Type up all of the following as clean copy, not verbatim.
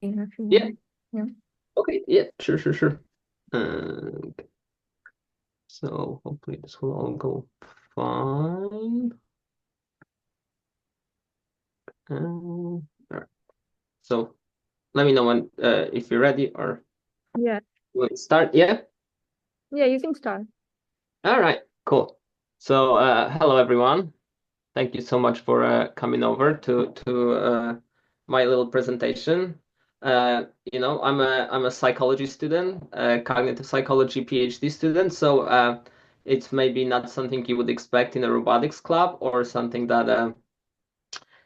if you Yeah. want. Yeah. Okay. Yeah. Sure. Uh, so hopefully this will all go fine. All right. So let me know when if you're ready or Yeah. you want to start. Yeah. Yeah, you can start. All right. Cool. So hello everyone. Thank you so much for coming over to my little presentation. I'm a psychology student, a cognitive psychology PhD student. So it's maybe not something you would expect in a robotics club or something that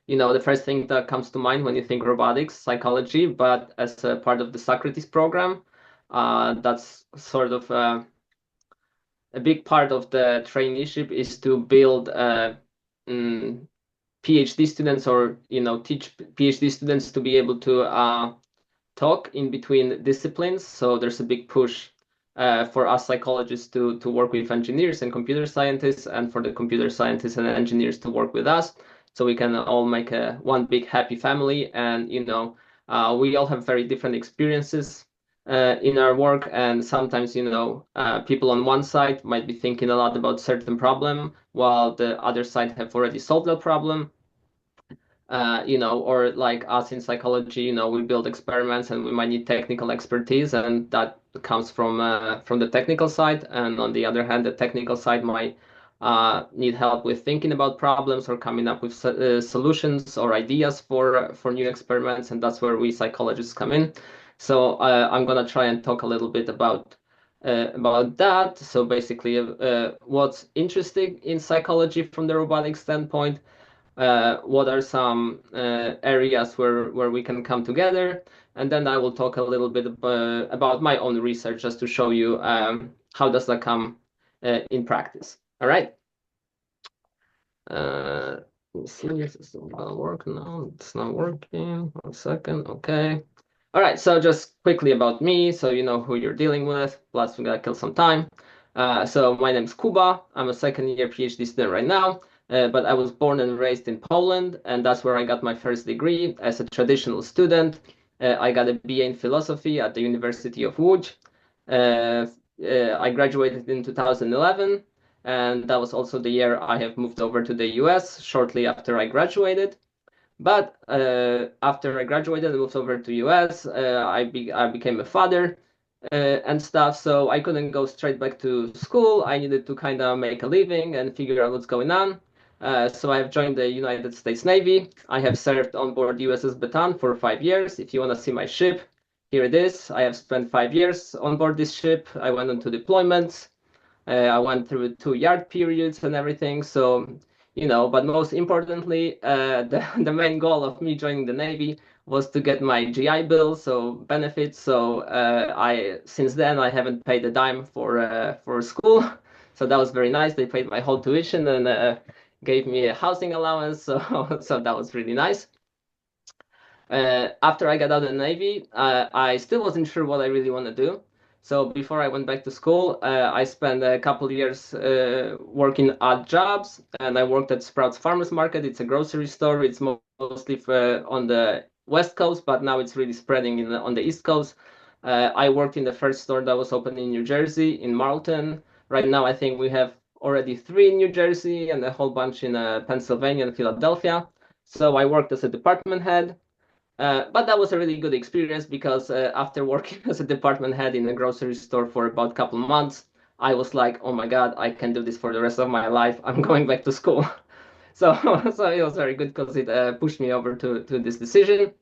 the first thing that comes to mind when you think robotics, psychology. But as a part of the Socrates program, that's sort of a big part of the traineeship is to build mm, PhD students or teach PhD students to be able to talk in between disciplines. So there's a big push for us psychologists to work with engineers and computer scientists, and for the computer scientists and engineers to work with us, so we can all make a one big happy family. And we all have very different experiences in our work, and sometimes people on one side might be thinking a lot about certain problem, while the other side have already solved that problem. Or like us in psychology, we build experiments and we might need technical expertise, and that comes from the technical side. And on the other hand, the technical side might need help with thinking about problems or coming up with solutions or ideas for new experiments, and that's where we psychologists come in. So I'm gonna try and talk a little bit about that. So basically, what's interesting in psychology from the robotic standpoint, what are some areas where we can come together, and then I will talk a little bit about my own research just to show you how does that come in practice. All right. Uh, let's see if this is gonna work now. It's not working. 1 second. Okay. All right. So just quickly about me, so you know who you're dealing with. Plus, we gotta kill some time. So my name is Kuba. I'm a second year PhD student right now. But I was born and raised in Poland, and that's where I got my first degree as a traditional student. I got a BA in philosophy at the University of Łódź. Uh, I graduated in 2011, and that was also the year I have moved over to the US shortly after I graduated. But after I graduated and moved over to US, I became a father and stuff, so I couldn't go straight back to school. I needed to kind of make a living and figure out what's going on. So I have joined the United States Navy. I have served on board USS Bataan for 5 years. If you want to see my ship, here it is. I have spent 5 years on board this ship. I went on to deployments. I went through 2 yard periods and everything. So, but most importantly, the main goal of me joining the Navy was to get my GI Bill, so benefits. So I since then I haven't paid a dime for school. So that was very nice. They paid my whole tuition and gave me a housing allowance. So so that was really nice. After I got out of the Navy, I still wasn't sure what I really want to do. So before I went back to school, I spent a couple of years working odd jobs, and I worked at Sprouts Farmers Market. It's a grocery store. It's mostly on the West Coast, but now it's really spreading on the East Coast. I worked in the first store that was opened in New Jersey, in Marlton. Right now, I think we have already three in New Jersey and a whole bunch in Pennsylvania and Philadelphia. So I worked as a department head. But that was a really good experience because after working as a department head in a grocery store for about a couple months, I was like, oh my God, I can do this for the rest of my life. I'm going back to school. So, so it was very good because it pushed me over to this decision.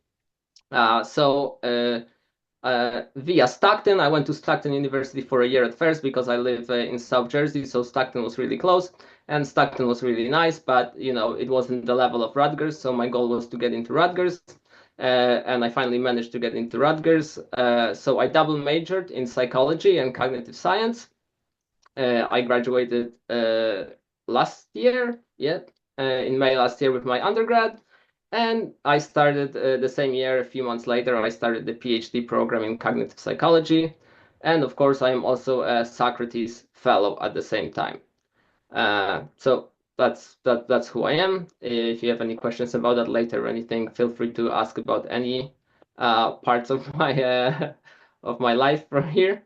Via Stockton, I went to Stockton University for a year at first because I live in South Jersey, so Stockton was really close, and Stockton was really nice, but it wasn't the level of Rutgers, so my goal was to get into Rutgers, and I finally managed to get into Rutgers. So I double majored in psychology and cognitive science. I graduated last year, yeah, in May last year with my undergrad. And I started the same year, a few months later, I started the PhD program in cognitive psychology. And of course, I am also a Socrates fellow at the same time. So that's who I am. If you have any questions about that later or anything, feel free to ask about any parts of my life from here.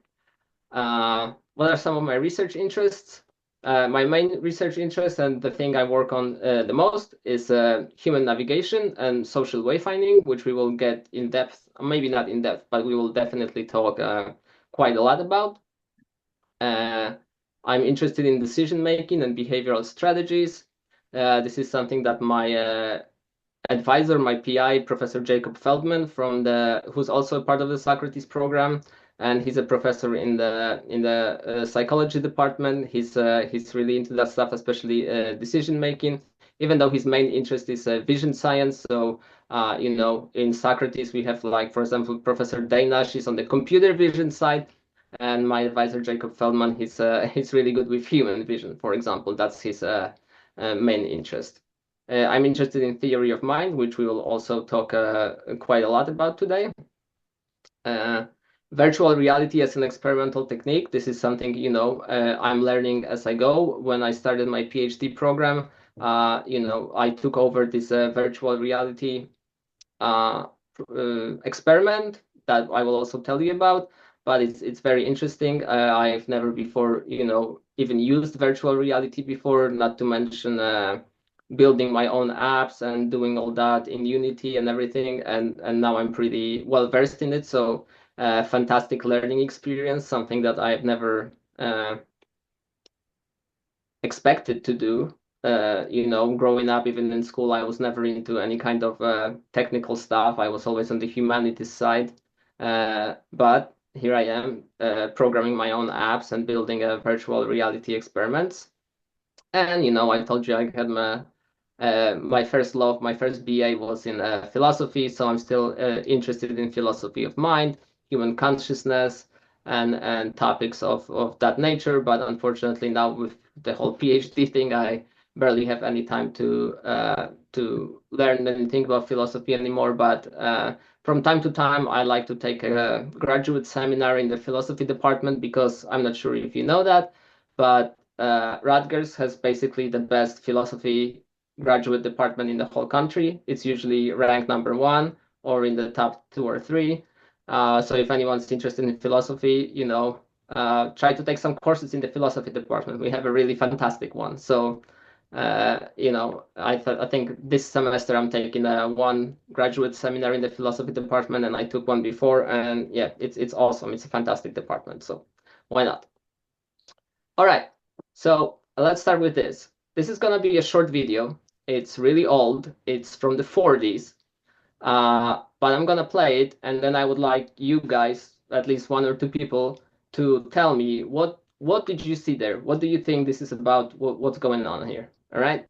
What are some of my research interests? My main research interest and the thing I work on the most is human navigation and social wayfinding, which we will get in depth, maybe not in depth, but we will definitely talk quite a lot about. I'm interested in decision making and behavioral strategies. This is something that my advisor, my PI, Professor Jacob Feldman, who's also a part of the Socrates program, and he's a professor in the psychology department. He's really into that stuff, especially decision making. Even though his main interest is vision science, so in Socrates we have, like, for example, Professor Dana. She's on the computer vision side, and my advisor Jacob Feldman, he's really good with human vision, for example. That's his main interest. I'm interested in theory of mind, which we will also talk quite a lot about today. Uh, Virtual reality as an experimental technique. This is something, I'm learning as I go. When I started my PhD program, I took over this virtual reality uh, experiment that I will also tell you about. But it's very interesting. I've never before, even used virtual reality before. Not to mention building my own apps and doing all that in Unity and everything. And now I'm pretty well versed in it. So fantastic learning experience. Something that I've never expected to do. Growing up, even in school, I was never into any kind of technical stuff. I was always on the humanities side. But here I am, programming my own apps and building virtual reality experiments. And I told you I had my first love, my first BA was in philosophy, so I'm still interested in philosophy of mind, human consciousness, and topics of that nature. But unfortunately, now with the whole PhD thing, I barely have any time to learn anything about philosophy anymore. But from time to time, I like to take a graduate seminar in the philosophy department, because I'm not sure if you know that, but Rutgers has basically the best philosophy graduate department in the whole country. It's usually ranked number one or in the top two or three. So if anyone's interested in philosophy, try to take some courses in the philosophy department. We have a really fantastic one. So, I think this semester I'm taking one graduate seminar in the philosophy department, and I took one before, and yeah, it's awesome. It's a fantastic department. So why not? All right, so let's start with this. This is gonna be a short video. It's really old. It's from the 40s. But I'm gonna play it, and then I would like you guys, at least one or two people, to tell me what did you see there? What do you think this is about? What's going on here? All right.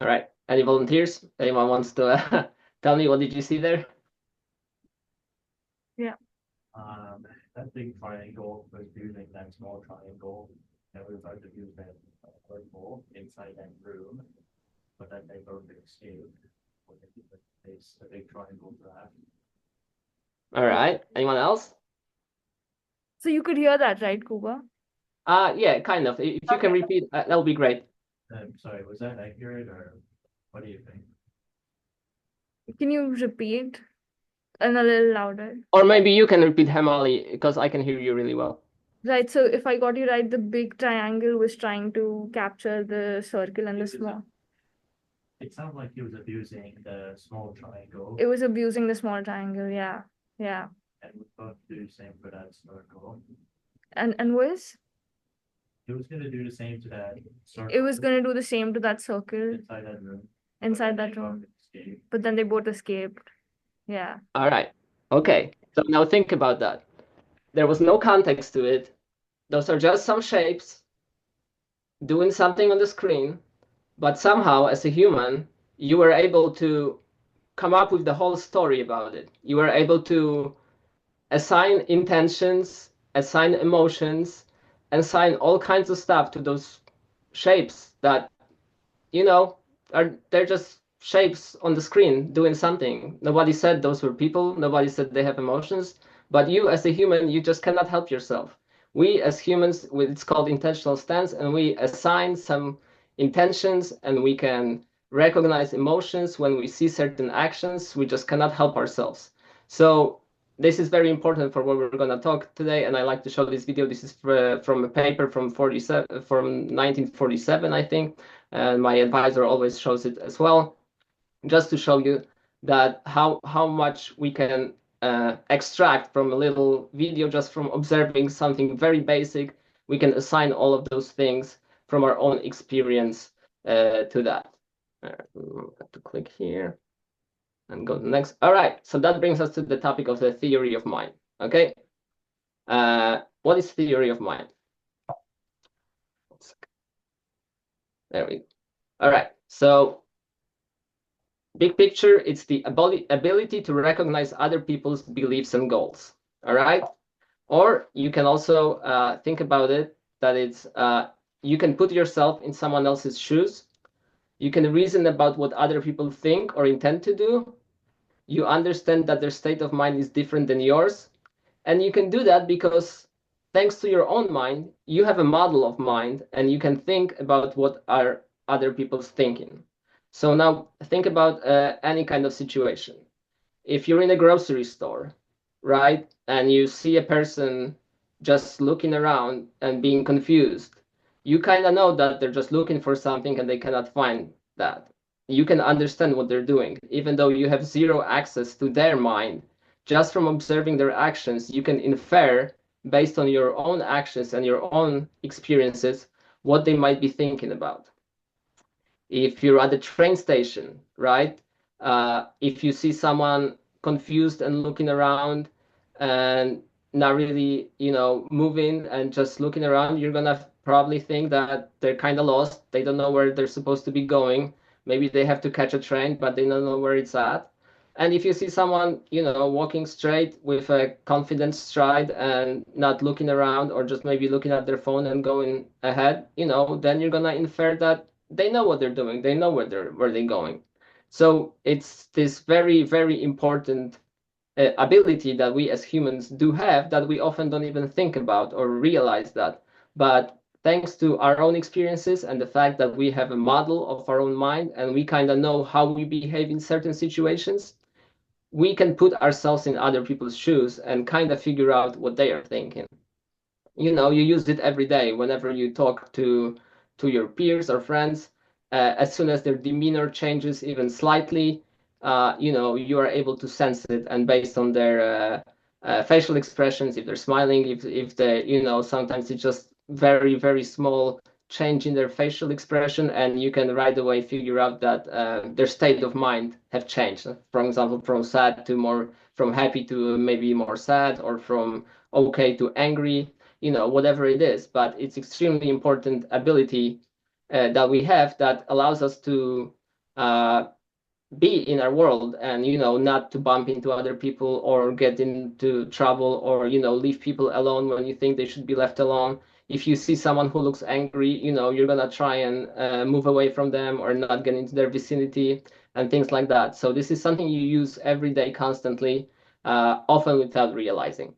All right. Any volunteers? Anyone wants to tell me what did you see there? Yeah. That big triangle was using that small triangle and we tried to use that circle inside that room, but then they both escaped. When they face the big triangle draft. All right. Anyone else? So you could hear that, right, Kuba? Yeah, kind of. If you can Okay. repeat, that'll be great. Sorry, was that accurate or what do you think? Can you repeat and a little louder? Or maybe you can repeat Hemali because I can hear you really well. Right, so if I got you right, the big triangle was trying to capture the circle and the small. It sounds like he was abusing the small triangle It was abusing the small triangle, yeah. Yeah. and was going to do the same for that circle. And was? He was going to do the same to that circle. It was gonna do the same to that circle inside that room. inside But that room. escaped. But then they both escaped. Yeah. All right. Okay. So now think about that. There was no context to it. Those are just some shapes doing something on the screen, but somehow, as a human, you were able to come up with the whole story about it. You were able to assign intentions, assign emotions, assign all kinds of stuff to those shapes that, you know, they're just shapes on the screen doing something. Nobody said those were people. Nobody said they have emotions. But you, as a human, you just cannot help yourself. We, as humans, it's called intentional stance, and we assign some intentions, and we can recognize emotions when we see certain actions. We just cannot help ourselves. So this is very important for what we're going to talk today, and I like to show this video. This is from a paper from 1947, I think, and my advisor always shows it as well, just to show you that how much we can extract from a little video just from observing something very basic. We can assign all of those things from our own experience to that. I have to click here and go to the next. All right, so that brings us to the topic of the theory of mind. Okay, what is theory of mind? There we go. All right, so big picture, it's the ability to recognize other people's beliefs and goals. All right, or you can also think about it that it's you can put yourself in someone else's shoes. You can reason about what other people think or intend to do. You understand that their state of mind is different than yours. And you can do that because thanks to your own mind, you have a model of mind and you can think about what are other people's thinking. So now think about any kind of situation. If you're in a grocery store, right, and you see a person just looking around and being confused, you kind of know that they're just looking for something and they cannot find that. You can understand what they're doing, even though you have zero access to their mind. Just from observing their actions, you can infer based on your own actions and your own experiences what they might be thinking about. If you're at the train station, right? If you see someone confused and looking around and not really, moving and just looking around, you're gonna probably think that they're kind of lost. They don't know where they're supposed to be going. Maybe they have to catch a train, but they don't know where it's at. And if you see someone, walking straight with a confident stride and not looking around or just maybe looking at their phone and going ahead, then you're gonna infer that they know what they're doing. They know where they're going. So it's this very, very important ability that we as humans do have that we often don't even think about or realize that. But thanks to our own experiences and the fact that we have a model of our own mind and we kind of know how we behave in certain situations, we can put ourselves in other people's shoes and kind of figure out what they are thinking. You use it every day whenever you talk to your peers or friends. As soon as their demeanor changes even slightly, you are able to sense it, and based on their facial expressions, if they're smiling, if they, sometimes it's just very, very small change in their facial expression, and you can right away figure out that their state of mind have changed. For example, from sad to more, from happy to maybe more sad, or from okay to angry, whatever it is. But it's extremely important ability that we have that allows us to be in our world and, not to bump into other people or get into trouble or, leave people alone when you think they should be left alone. If you see someone who looks angry, you're going to try and move away from them or not get into their vicinity and things like that. So this is something you use every day constantly, often without realizing.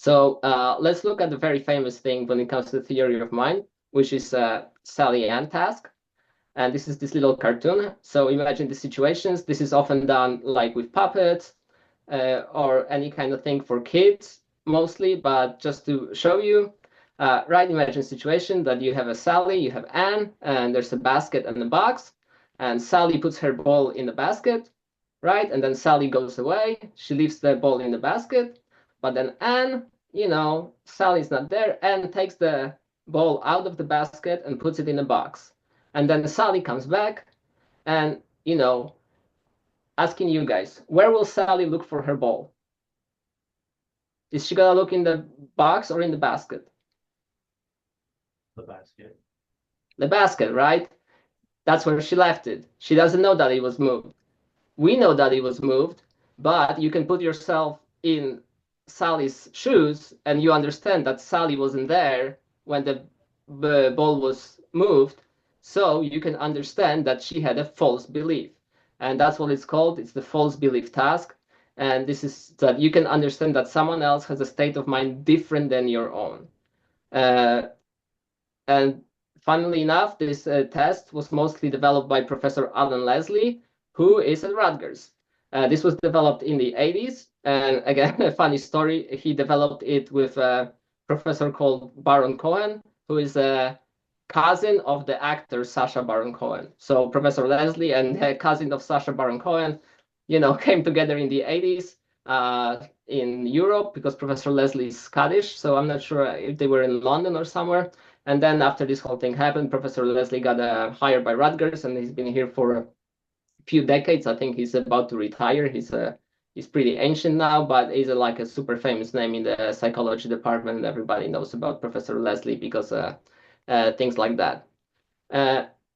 So let's look at the very famous thing when it comes to theory of mind, which is Sally Ann task. And this is this little cartoon. So imagine the situations. This is often done like with puppets or any kind of thing for kids mostly, but just to show you, right, imagine a situation that you have a Sally, you have Anne, and there's a basket and a box, and Sally puts her ball in the basket, right? And then Sally goes away. She leaves the ball in the basket, but then Anne, Sally's not there. Anne takes the ball out of the basket and puts it in a box. And then Sally comes back and, asking you guys, where will Sally look for her ball? Is she gonna look in the box or in the basket? The basket. The basket, right? That's where she left it. She doesn't know that it was moved. We know that it was moved, but you can put yourself in Sally's shoes and you understand that Sally wasn't there when the ball was moved. So you can understand that she had a false belief. And that's what it's called. It's the false belief task. And this is that you can understand that someone else has a state of mind different than your own. And funnily enough, this test was mostly developed by Professor Alan Leslie, who is at Rutgers. This was developed in the 80s. And again, a funny story, he developed it with a professor called Baron Cohen, who is a cousin of the actor Sacha Baron Cohen. So Professor Leslie and a cousin of Sacha Baron Cohen, came together in the 80s in Europe because Professor Leslie is Scottish. So I'm not sure if they were in London or somewhere. And then after this whole thing happened, Professor Leslie got hired by Rutgers, and he's been here for a few decades. I think he's about to retire. He's pretty ancient now, but he's like a super famous name in the psychology department, and everybody knows about Professor Leslie because things like that.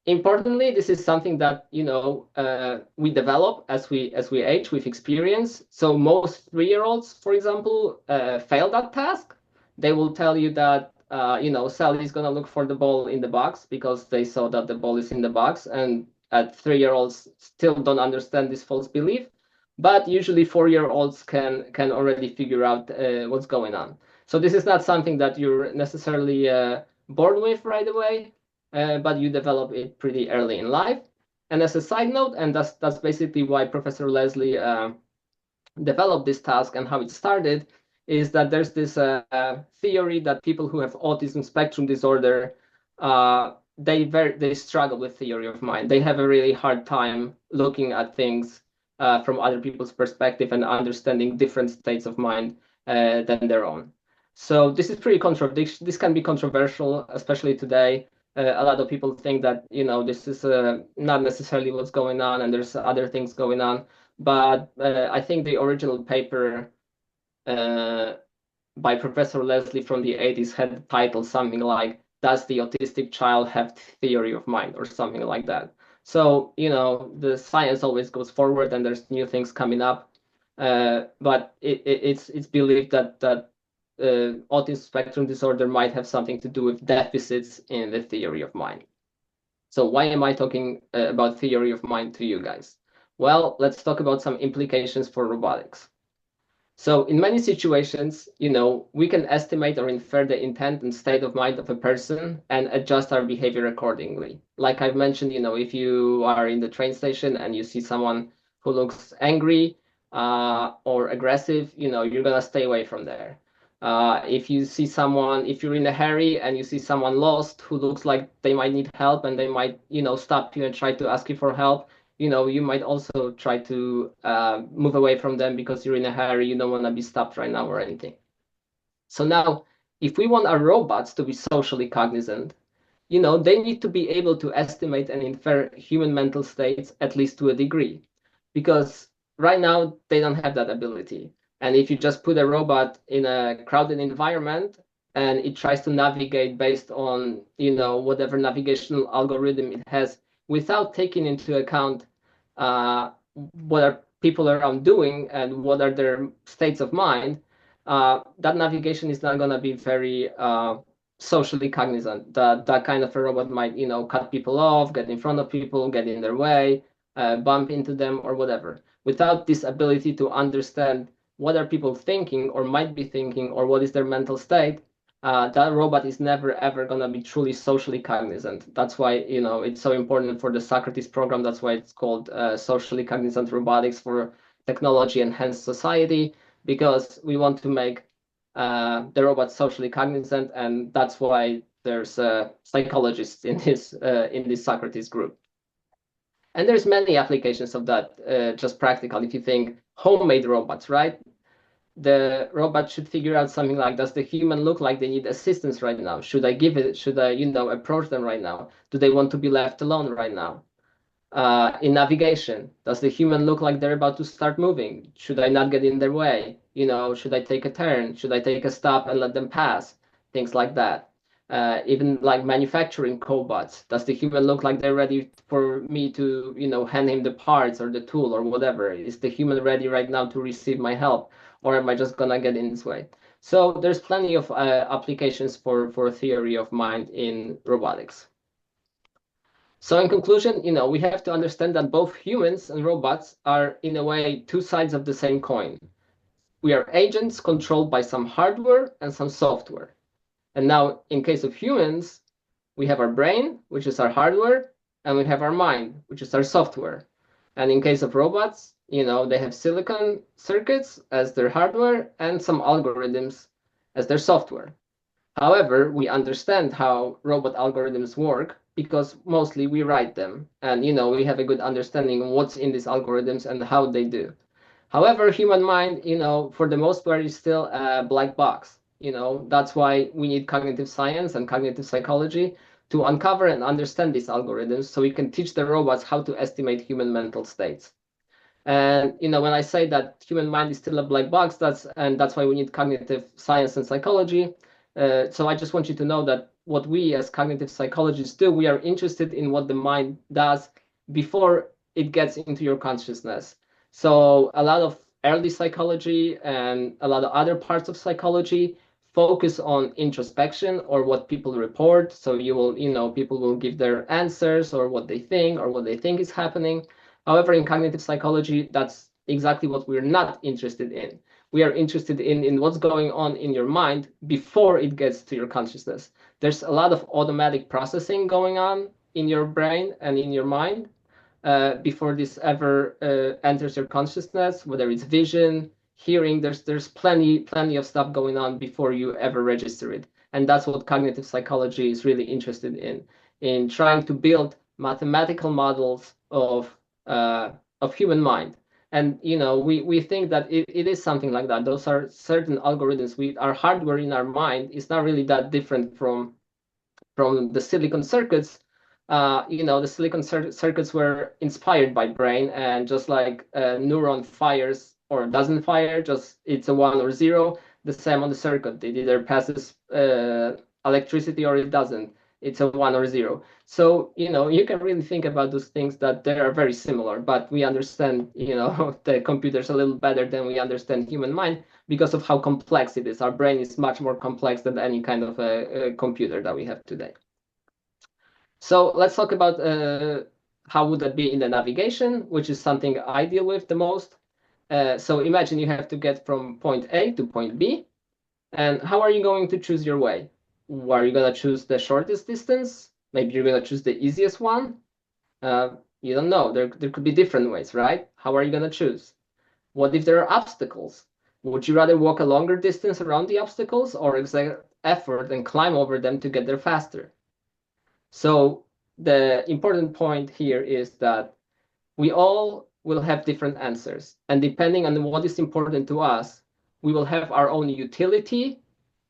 Importantly, this is something that we develop as we age with experience. So most 3-year-olds, for example, fail that task. They will tell you that Sally's gonna look for the ball in the box because they saw that the ball is in the box, and at 3-year-olds still don't understand this false belief. But usually 4-year-olds can already figure out what's going on. So this is not something that you're necessarily born with right away, but you develop it pretty early in life. And as a side note, and that's basically why Professor Leslie developed this task and how it started, is that there's this theory that people who have autism spectrum disorder, they struggle with theory of mind. They have a really hard time looking at things from other people's perspective and understanding different states of mind than their own. So this is pretty contradiction. This can be controversial, especially today. A lot of people think that this is not necessarily what's going on, and there's other things going on. But I think the original paper by Professor Leslie from the 80s had the title something like, "Does the autistic child have theory of mind?" or something like that. So, the science always goes forward and there's new things coming up. But it's believed that autism spectrum disorder might have something to do with deficits in the theory of mind. So why am I talking about theory of mind to you guys? Well, let's talk about some implications for robotics. So in many situations, we can estimate or infer the intent and state of mind of a person and adjust our behavior accordingly. Like I've mentioned, if you are in the train station and you see someone who looks angry or aggressive, you're gonna stay away from there. If you're in a hurry and you see someone lost who looks like they might need help and they might, stop you and try to ask you for help, you might also try to move away from them because you're in a hurry, you don't want to be stopped right now or anything. So now, if we want our robots to be socially cognizant, they need to be able to estimate and infer human mental states at least to a degree, because right now they don't have that ability. And if you just put a robot in a crowded environment and it tries to navigate based on, whatever navigational algorithm it has, without taking into account what are people around doing and what are their states of mind, that navigation is not going to be very socially cognizant. That kind of a robot might, cut people off, get in front of people, get in their way, bump into them or whatever. Without this ability to understand what are people thinking or might be thinking, or what is their mental state, that robot is never ever gonna be truly socially cognizant. That's why, it's so important for the Socrates program. That's why it's called socially cognizant robotics for technology enhanced society, because we want to make the robot socially cognizant, and that's why there's psychologists in this Socrates group. And there's many applications of that, just practical. If you think homemade robots, right? The robot should figure out something like, does the human look like they need assistance right now? Should I approach them right now? Do they want to be left alone right now? In navigation, does the human look like they're about to start moving? Should I not get in their way? Should I take a turn? Should I take a stop and let them pass? Things like that. Even like manufacturing cobots, does the human look like they're ready for me to, hand him the parts or the tool or whatever? Is the human ready right now to receive my help, or am I just gonna get in his way? So there's plenty of applications for theory of mind in robotics. So in conclusion, we have to understand that both humans and robots are, in a way, two sides of the same coin. We are agents controlled by some hardware and some software. And now, in case of humans, we have our brain, which is our hardware, and we have our mind, which is our software. And in case of robots, they have silicon circuits as their hardware and some algorithms as their software. However, we understand how robot algorithms work because mostly we write them, and we have a good understanding of what's in these algorithms and how they do. However, human mind, for the most part, is still a black box. That's why we need cognitive science and cognitive psychology to uncover and understand these algorithms so we can teach the robots how to estimate human mental states. And when I say that human mind is still a black box, that's why we need cognitive science and psychology. So I just want you to know that what we as cognitive psychologists do, we are interested in what the mind does before it gets into your consciousness. So a lot of early psychology and a lot of other parts of psychology focus on introspection or what people report. So people will give their answers or what they think is happening. However, in cognitive psychology, that's exactly what we're not interested in. We are interested in what's going on in your mind before it gets to your consciousness. There's a lot of automatic processing going on in your brain and in your mind before this ever enters your consciousness, whether it's vision, hearing. There's plenty of stuff going on before you ever register it. And that's what cognitive psychology is really interested in trying to build mathematical models of human mind. And we think that it is something like that. Those are certain algorithms. Our hardware in our mind is not really that different from the silicon circuits. The silicon circuits were inspired by brain, and just like a neuron fires or doesn't fire, just it's a 1 or 0. The same on the circuit. It either passes electricity or it doesn't. It's a 1 or 0. So, you can really think about those things that they are very similar, but we understand, the computers a little better than we understand human mind because of how complex it is. Our brain is much more complex than any kind of a computer that we have today. So let's talk about how would that be in the navigation, which is something I deal with the most. So imagine you have to get from point A to point B. And how are you going to choose your way? Are you going to choose the shortest distance? Maybe you're going to choose the easiest one. You don't know. There could be different ways, right? How are you going to choose? What if there are obstacles? Would you rather walk a longer distance around the obstacles or exert effort and climb over them to get there faster? So the important point here is that we all will have different answers. And depending on what is important to us, we will have our own utility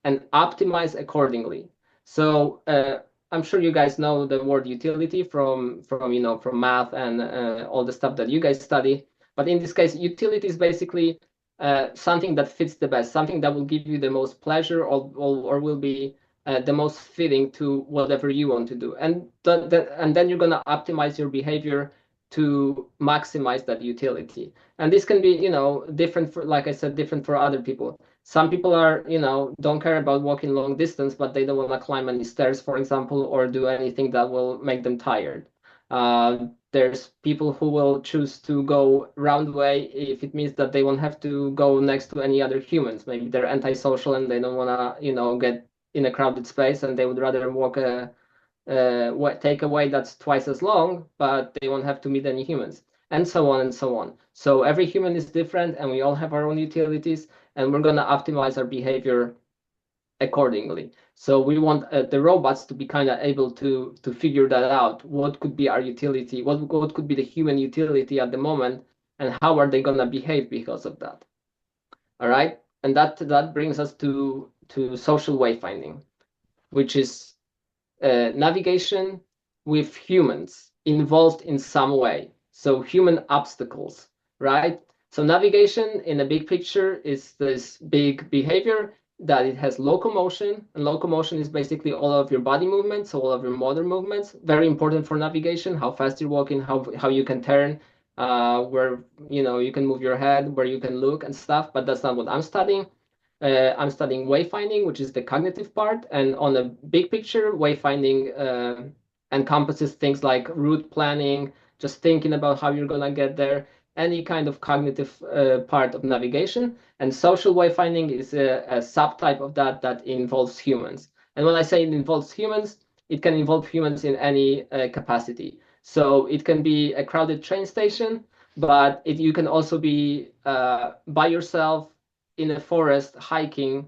and optimize accordingly. So I'm sure you guys know the word utility from math and all the stuff that you guys study. But in this case, utility is basically something that fits the best, something that will give you the most pleasure or will be the most fitting to whatever you want to do. And then you're going to optimize your behavior to maximize that utility. And this can be, different for, like I said, different for other people. Some people are, don't care about walking long distance, but they don't want to climb any stairs, for example, or do anything that will make them tired. There's people who will choose to go round way if it means that they won't have to go next to any other humans. Maybe they're antisocial and they don't want to, get in a crowded space, and they would rather walk take a way that's twice as long, but they won't have to meet any humans, and so on and so on. So every human is different, and we all have our own utilities, and we're going to optimize our behavior accordingly. So we want the robots to be kind of able to figure that out. What could be our utility? What could be the human utility at the moment, and how are they going to behave because of that? All right, and that brings us to social wayfinding, which is navigation with humans involved in some way. So human obstacles, right? So navigation in a big picture is this big behavior that it has locomotion, and locomotion is basically all of your body movements, so all of your motor movements. Very important for navigation: how fast you're walking, how you can turn, where you can move your head, where you can look and stuff. But that's not what I'm studying. I'm studying wayfinding, which is the cognitive part. And on a big picture, wayfinding encompasses things like route planning, just thinking about how you're going to get there, any kind of cognitive part of navigation. And social wayfinding is a subtype of that involves humans. And when I say it involves humans, it can involve humans in any capacity. So it can be a crowded train station, but you can also be by yourself in a forest hiking,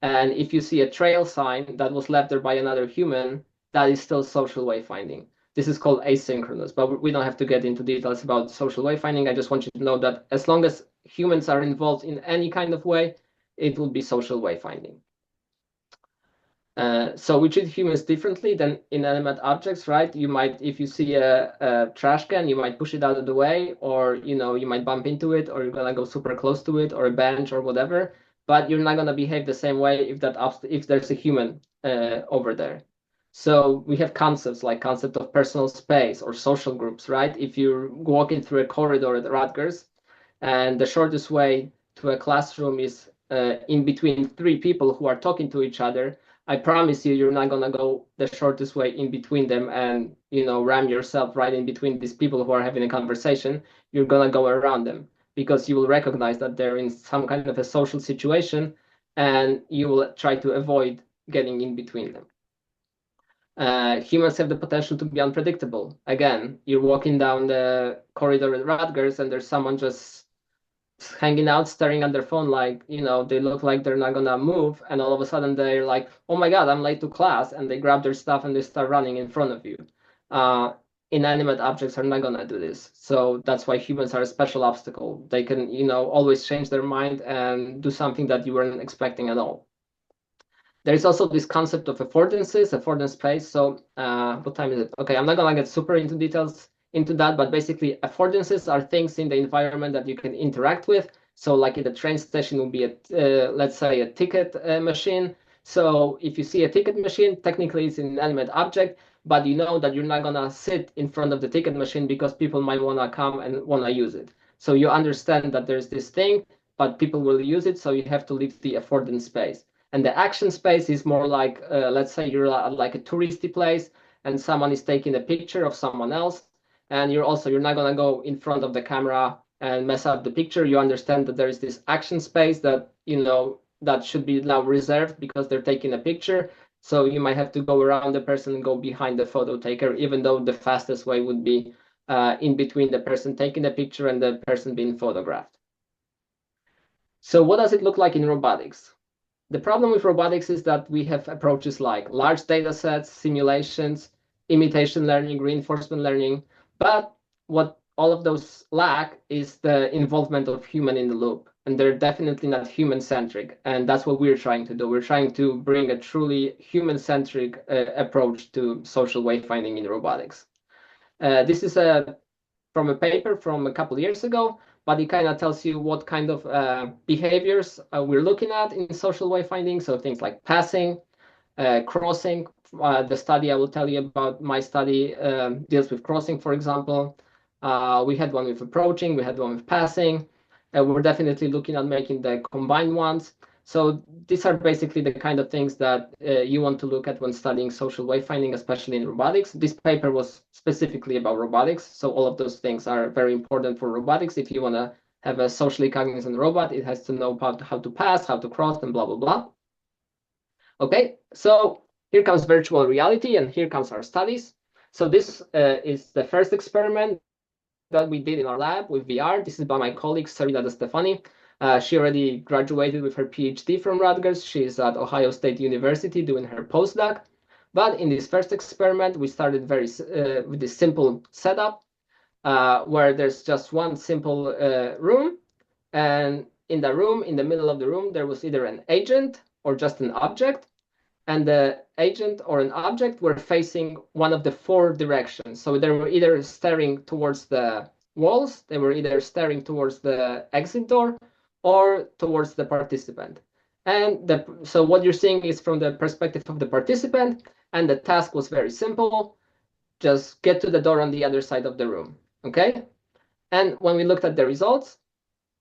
and if you see a trail sign that was left there by another human, that is still social wayfinding. This is called asynchronous, but we don't have to get into details about social wayfinding. I just want you to know that as long as humans are involved in any kind of way, it will be social wayfinding. So we treat humans differently than inanimate objects, right? You might, if you see a trash can, you might push it out of the way, or you might bump into it, or you're gonna go super close to it, or a bench, or whatever. But you're not gonna behave the same way if there's a human over there. So we have concepts like concept of personal space or social groups, right? If you're walking through a corridor at Rutgers, and the shortest way to a classroom is in between three people who are talking to each other, I promise you're not gonna go the shortest way in between them and ram yourself right in between these people who are having a conversation. You're gonna go around them because you will recognize that they're in some kind of a social situation, and you will try to avoid getting in between them. Humans have the potential to be unpredictable. Again, you're walking down the corridor at Rutgers, and there's someone just hanging out, staring at their phone, like, they look like they're not gonna move, and all of a sudden they're like, oh my God, I'm late to class, and they grab their stuff and they start running in front of you. Inanimate objects are not gonna do this. So that's why humans are a special obstacle. They can, always change their mind and do something that you weren't expecting at all. There is also this concept of affordances, affordance space. So what time is it? Okay, I'm not gonna get super into details into that, but basically affordances are things in the environment that you can interact with. So like in the train station will be let's say a ticket machine. So if you see a ticket machine, technically it's an inanimate object, but you know that you're not gonna sit in front of the ticket machine because people might wanna come and wanna use it. So you understand that there's this thing, but people will use it, so you have to leave the affordance space. And the action space is more like, let's say you're like a touristy place and someone is taking a picture of someone else, and you're not gonna go in front of the camera and mess up the picture. You understand that there is this action space that that should be now reserved because they're taking a picture. So you might have to go around the person and go behind the photo taker, even though the fastest way would be in between the person taking the picture and the person being photographed. So what does it look like in robotics? The problem with robotics is that we have approaches like large data sets, simulations, imitation learning, reinforcement learning, but what all of those lack is the involvement of human in the loop. And they're definitely not human-centric. And that's what we're trying to do. We're trying to bring a truly human-centric approach to social wayfinding in robotics. This is from a paper from a couple of years ago, but it kind of tells you what kind of behaviors we're looking at in social wayfinding. So things like passing, crossing. The study I will tell you about, my study deals with crossing, for example. We had one with approaching, we had one with passing. We're definitely looking at making the combined ones. So these are basically the kind of things that you want to look at when studying social wayfinding, especially in robotics. This paper was specifically about robotics, so all of those things are very important for robotics. If you want to have a socially cognizant robot, it has to know about how to pass, how to cross, and blah, blah, blah. Okay, so here comes virtual reality, and here comes our studies. So this is the first experiment that we did in our lab with VR. This is by my colleague, Sarita De Stefani. She already graduated with her PhD from Rutgers. She's at Ohio State University doing her postdoc. But in this first experiment, we started with this simple setup where there's just one simple room. And in the room, in the middle of the room, there was either an agent or just an object. And the agent or an object were facing one of the four directions. So they were either staring towards the walls, they were either staring towards the exit door, or towards the participant. And so what you're seeing is from the perspective of the participant, and the task was very simple. Just get to the door on the other side of the room, okay? And when we looked at the results,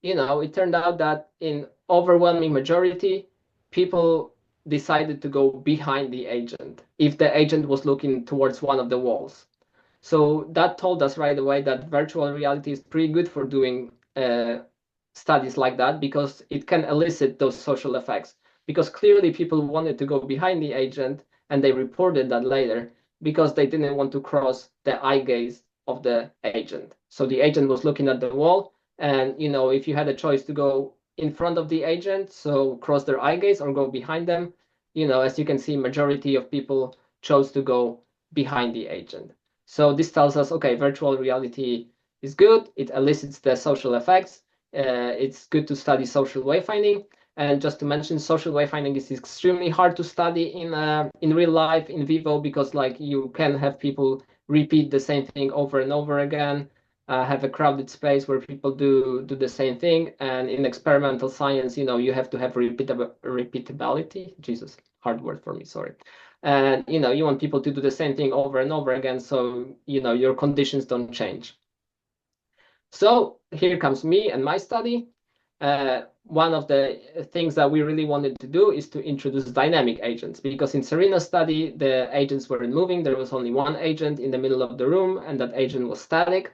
it turned out that in overwhelming majority, people decided to go behind the agent if the agent was looking towards one of the walls. So that told us right away that virtual reality is pretty good for doing studies like that, because it can elicit those social effects. Because clearly people wanted to go behind the agent, and they reported that later because they didn't want to cross the eye gaze of the agent. So the agent was looking at the wall, and if you had a choice to go in front of the agent, so cross their eye gaze, or go behind them, as you can see, majority of people chose to go behind the agent. So this tells us, okay, virtual reality is good. It elicits the social effects. It's good to study social wayfinding. And just to mention, social wayfinding is extremely hard to study in real life, in vivo, because you can have people repeat the same thing over and over again, have a crowded space where people do the same thing. And in experimental science, you have to have repeatability. Jesus, hard word for me, sorry. And you want people to do the same thing over and over again, so your conditions don't change. So here comes me and my study. One of the things that we really wanted to do is to introduce dynamic agents, because in Serena's study, the agents weren't moving. There was only one agent in the middle of the room, and that agent was static.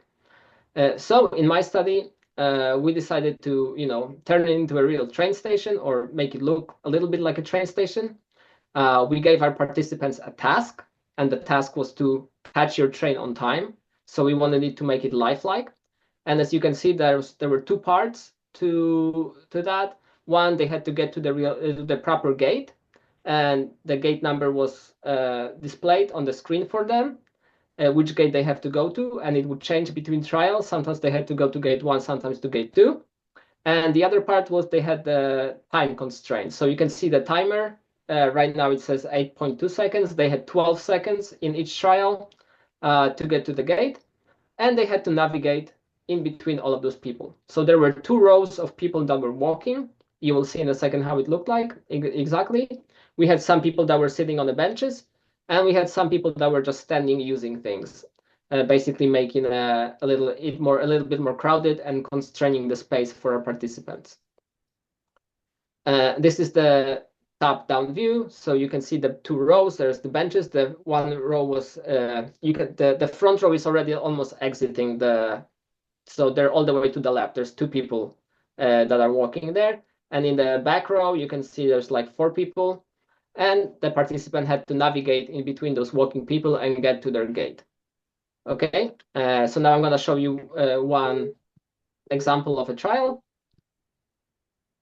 So in my study, we decided to, turn it into a real train station, or make it look a little bit like a train station. We gave our participants a task, and the task was to catch your train on time. So we wanted it to make it lifelike. And as you can see, there were two parts to that. One, they had to get to the proper gate, and the gate number was displayed on the screen for them, which gate they have to go to, and it would change between trials. Sometimes they had to go to gate 1, sometimes to gate 2. And the other part was they had the time constraint. So you can see the timer. Right now it says 8.2 seconds. They had 12 seconds in each trial to get to the gate, and they had to navigate in between all of those people. So there were 2 rows of people that were walking. You will see in a second how it looked like exactly. We had some people that were sitting on the benches, and we had some people that were just standing using things, basically making a little bit more crowded and constraining the space for our participants. This is the top-down view, so you can see the 2 rows. There's the benches. The one row was the front row is already almost exiting so they're all the way to the left. There's 2 people that are walking there, and in the back row you can see there's like 4 people, and the participant had to navigate in between those walking people and get to their gate. Okay, so now I'm going to show you one example of a trial.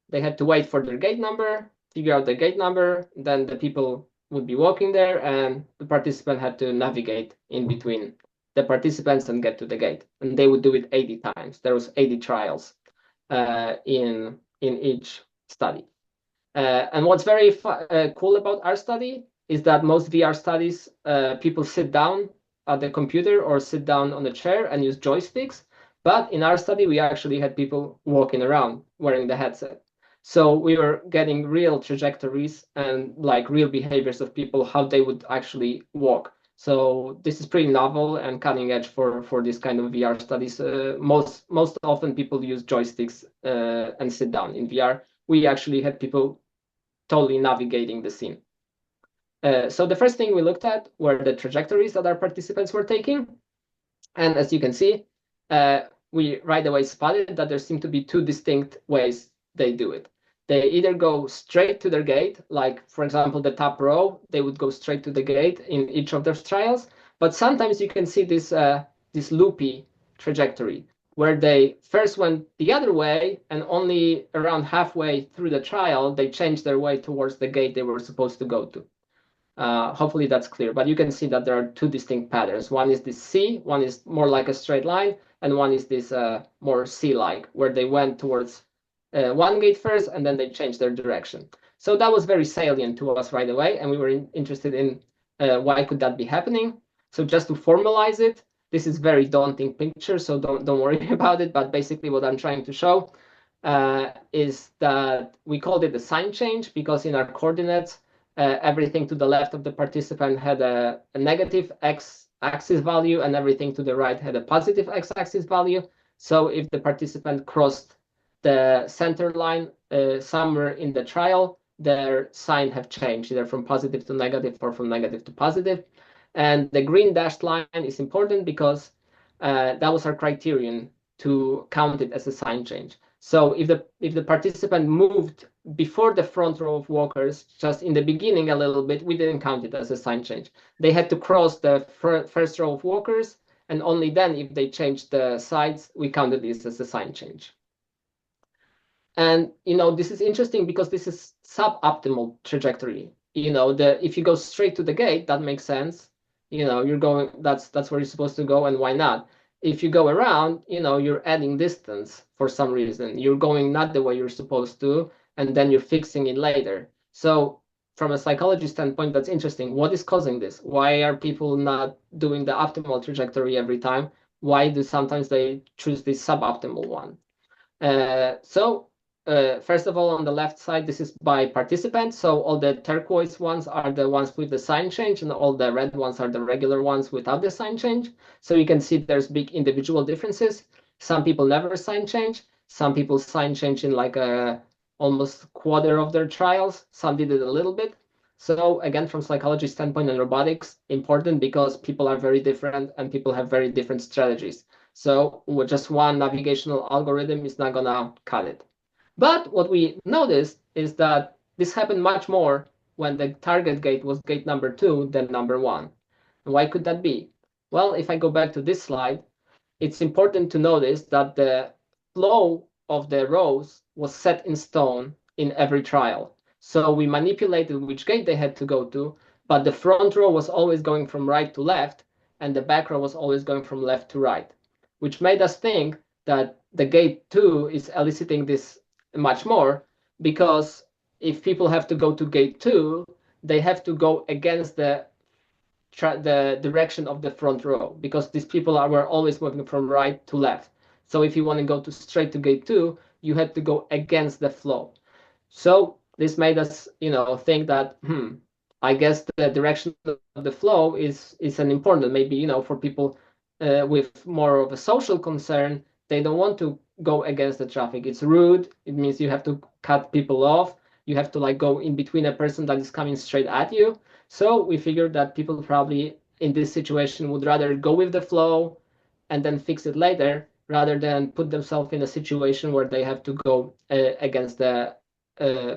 They had to wait for their gate number, figure out the gate number, then the people would be walking there, and the participant had to navigate in between the participants and get to the gate. And they would do it 80 times. There was 80 trials in each study. And what's very cool about our study is that most VR studies, people sit down at the computer or sit down on a chair and use joysticks. But in our study, we actually had people walking around wearing the headset. So we were getting real trajectories and real behaviors of people, how they would actually walk. So this is pretty novel and cutting edge for this kind of VR studies. Most often people use joysticks and sit down in VR. We actually had people totally navigating the scene. So the first thing we looked at were the trajectories that our participants were taking. And as you can see, we right away spotted that there seem to be two distinct ways they do it. They either go straight to their gate, like, for example, the top row, they would go straight to the gate in each of their trials. But sometimes you can see this loopy trajectory, where they first went the other way, and only around halfway through the trial, they changed their way towards the gate they were supposed to go to. Hopefully that's clear, but you can see that there are two distinct patterns. One is this C, one is more like a straight line, and one is this more C-like, where they went towards one gate first, and then they changed their direction. So that was very salient to us right away, and we were interested in why could that be happening. So just to formalize it, this is very daunting picture, so don't worry about it, but basically what I'm trying to show is that we called it a sign change because in our coordinates, everything to the left of the participant had a negative x-axis value, and everything to the right had a positive x-axis value. So if the participant crossed the center line somewhere in the trial, their sign have changed, either from positive to negative or from negative to positive. And the green dashed line is important because that was our criterion to count it as a sign change. So if the participant moved before the front row of walkers, just in the beginning a little bit, we didn't count it as a sign change. They had to cross the first row of walkers, and only then, if they changed the sides, we counted this as a sign change. And this is interesting because this is suboptimal trajectory. If you go straight to the gate, that makes sense. You're going. That's where you're supposed to go, and why not? If you go around, you're adding distance for some reason. You're going not the way you're supposed to, and then you're fixing it later. So from a psychology standpoint, that's interesting. What is causing this? Why are people not doing the optimal trajectory every time? Why do sometimes they choose this suboptimal one? First of all, on the left side, this is by participant. So all the turquoise ones are the ones with the sign change, and all the red ones are the regular ones without the sign change. So you can see there's big individual differences. Some people never sign change. Some people sign change in like almost quarter of their trials. Some did it a little bit. So again, from psychology standpoint and robotics, important because people are very different and people have very different strategies. So with just one navigational algorithm is not gonna cut it. But what we noticed is that this happened much more when the target gate was gate number 2 than number 1. And why could that be? Well, if I go back to this slide, it's important to notice that the flow of the rows was set in stone in every trial. So we manipulated which gate they had to go to, but the front row was always going from right to left, and the back row was always going from left to right, which made us think that the gate 2 is eliciting this much more, because if people have to go to gate 2, they have to go against the direction of the front row, because these people were always moving from right to left. So if you want to go straight to gate 2, you had to go against the flow. So this made us, think that, I guess the direction of the flow is an important, maybe, for people with more of a social concern, they don't want to go against the traffic. It's rude. It means you have to cut people off. You have to go in between a person that is coming straight at you. So we figured that people probably in this situation would rather go with the flow and then fix it later, rather than put themselves in a situation where they have to go against the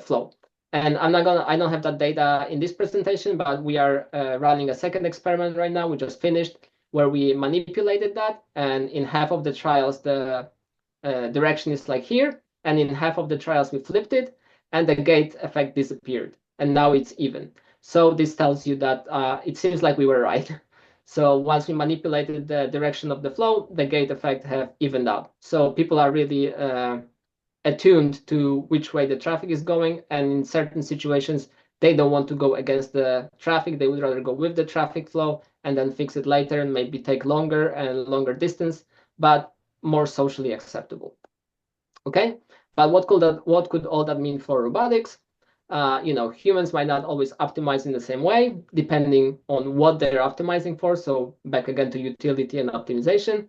flow. And I don't have that data in this presentation, but we are running a second experiment right now. We just finished, where we manipulated that, and in half of the trials, the direction is like here, and in half of the trials we flipped it, and the gate effect disappeared, and now it's even. So this tells you that it seems like we were right. So once we manipulated the direction of the flow, the gate effect have evened out. So people are really attuned to which way the traffic is going, and in certain situations, they don't want to go against the traffic. They would rather go with the traffic flow and then fix it later, and maybe take longer and longer distance, but more socially acceptable. Okay, but what could all that mean for robotics? Humans might not always optimize in the same way, depending on what they're optimizing for. So back again to utility and optimization.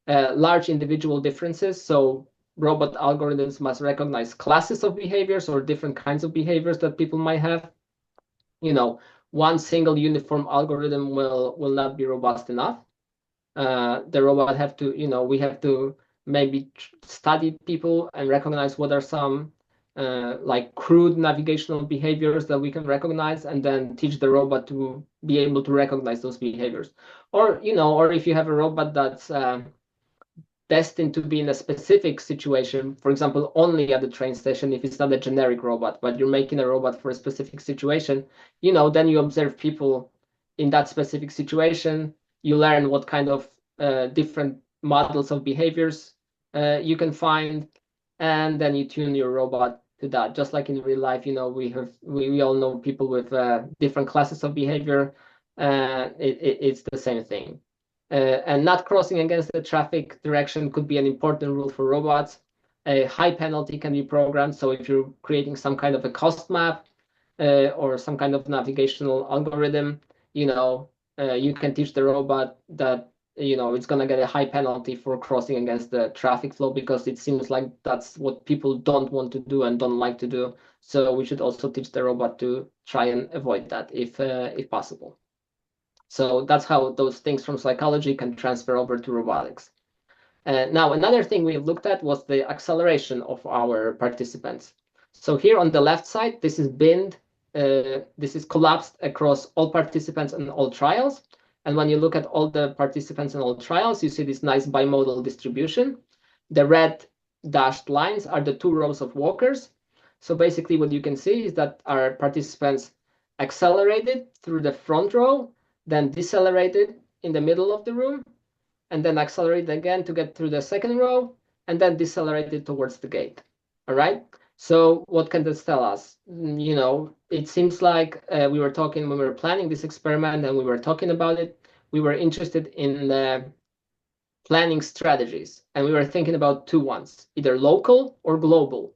Large individual differences. So robot algorithms must recognize classes of behaviors or different kinds of behaviors that people might have. One single uniform algorithm will not be robust enough. The robot have to, we have to maybe study people and recognize what are some like crude navigational behaviors that we can recognize, and then teach the robot to be able to recognize those behaviors. Or if you have a robot that's destined to be in a specific situation, for example, only at the train station, if it's not a generic robot, but you're making a robot for a specific situation, then you observe people in that specific situation. You learn what kind of different models of behaviors you can find, and then you tune your robot to that. Just like in real life, we all know people with different classes of behavior. It's the same thing. And not crossing against the traffic direction could be an important rule for robots. A high penalty can be programmed. So if you're creating some kind of a cost map or some kind of navigational algorithm, you can teach the robot that it's going to get a high penalty for crossing against the traffic flow, because it seems like that's what people don't want to do and don't like to do. So we should also teach the robot to try and avoid that if possible. So that's how those things from psychology can transfer over to robotics. Now, another thing we looked at was the acceleration of our participants. So here on the left side, this is binned. This is collapsed across all participants and all trials. And when you look at all the participants in all trials, you see this nice bimodal distribution. The red dashed lines are the 2 rows of walkers. So basically what you can see is that our participants accelerated through the front row, then decelerated in the middle of the room, and then accelerated again to get through the second row, and then decelerated towards the gate. All right. So what can this tell us? It seems like we were talking when we were planning this experiment and we were talking about it. We were interested in planning strategies, and we were thinking about 2 ones, either local or global.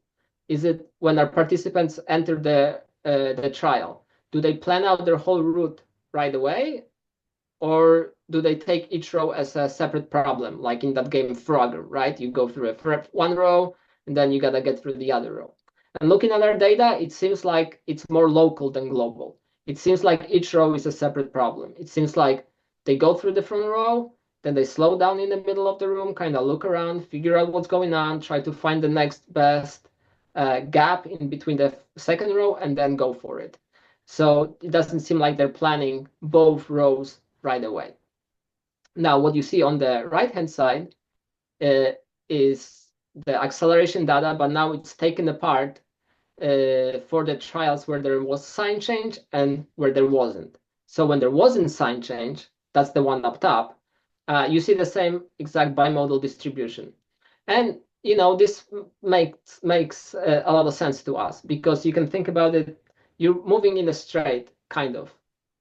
Is it when our participants enter the trial, do they plan out their whole route right away, or do they take each row as a separate problem, like in that game Frogger, right? You go through one row, and then you gotta get through the other row. And looking at our data, it seems like it's more local than global. It seems like each row is a separate problem. It seems like they go through the front row, then they slow down in the middle of the room, kind of look around, figure out what's going on, try to find the next best gap in between the second row, and then go for it. So it doesn't seem like they're planning both rows right away. Now, what you see on the right-hand side is the acceleration data, but now it's taken apart for the trials where there was sign change and where there wasn't. So when there wasn't sign change, that's the one up top, you see the same exact bimodal distribution. And this makes a lot of sense to us, because you can think about it, you're moving in a straight, kind of.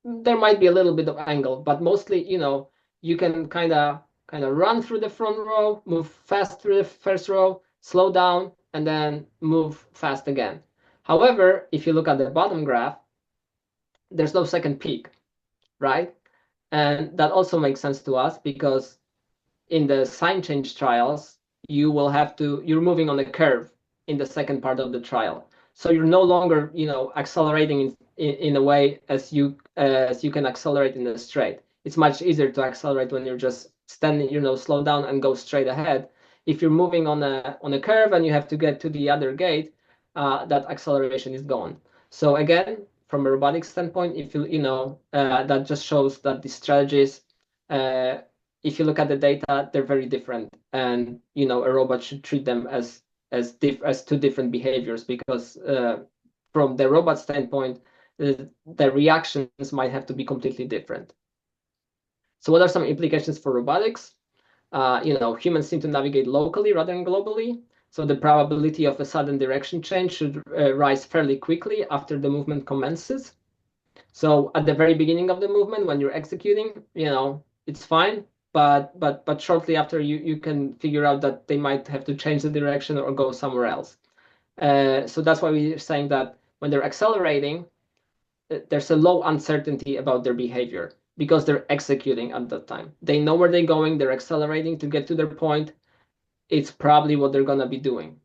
There might be a little bit of angle, but mostly, you can kind of run through the front row, move fast through the first row, slow down, and then move fast again. However, if you look at the bottom graph, there's no second peak, right? And that also makes sense to us, because in the sign change trials, you're moving on a curve in the second part of the trial. So you're no longer, accelerating in a way as you can accelerate in a straight. It's much easier to accelerate when you're just standing, slow down and go straight ahead. If you're moving on a curve and you have to get to the other gate, that acceleration is gone. So again, from a robotics standpoint, if that just shows that the strategies, if you look at the data, they're very different, and a robot should treat them as 2 different behaviors, because from the robot standpoint, the reactions might have to be completely different. So what are some implications for robotics? Humans seem to navigate locally rather than globally. So the probability of a sudden direction change should rise fairly quickly after the movement commences. So at the very beginning of the movement, when you're executing, it's fine. But shortly after, you can figure out that they might have to change the direction or go somewhere else. So that's why we're saying that when they're accelerating, there's a low uncertainty about their behavior, because they're executing at that time. They know where they're going, they're accelerating to get to their point. it's probably what they're going to be doing.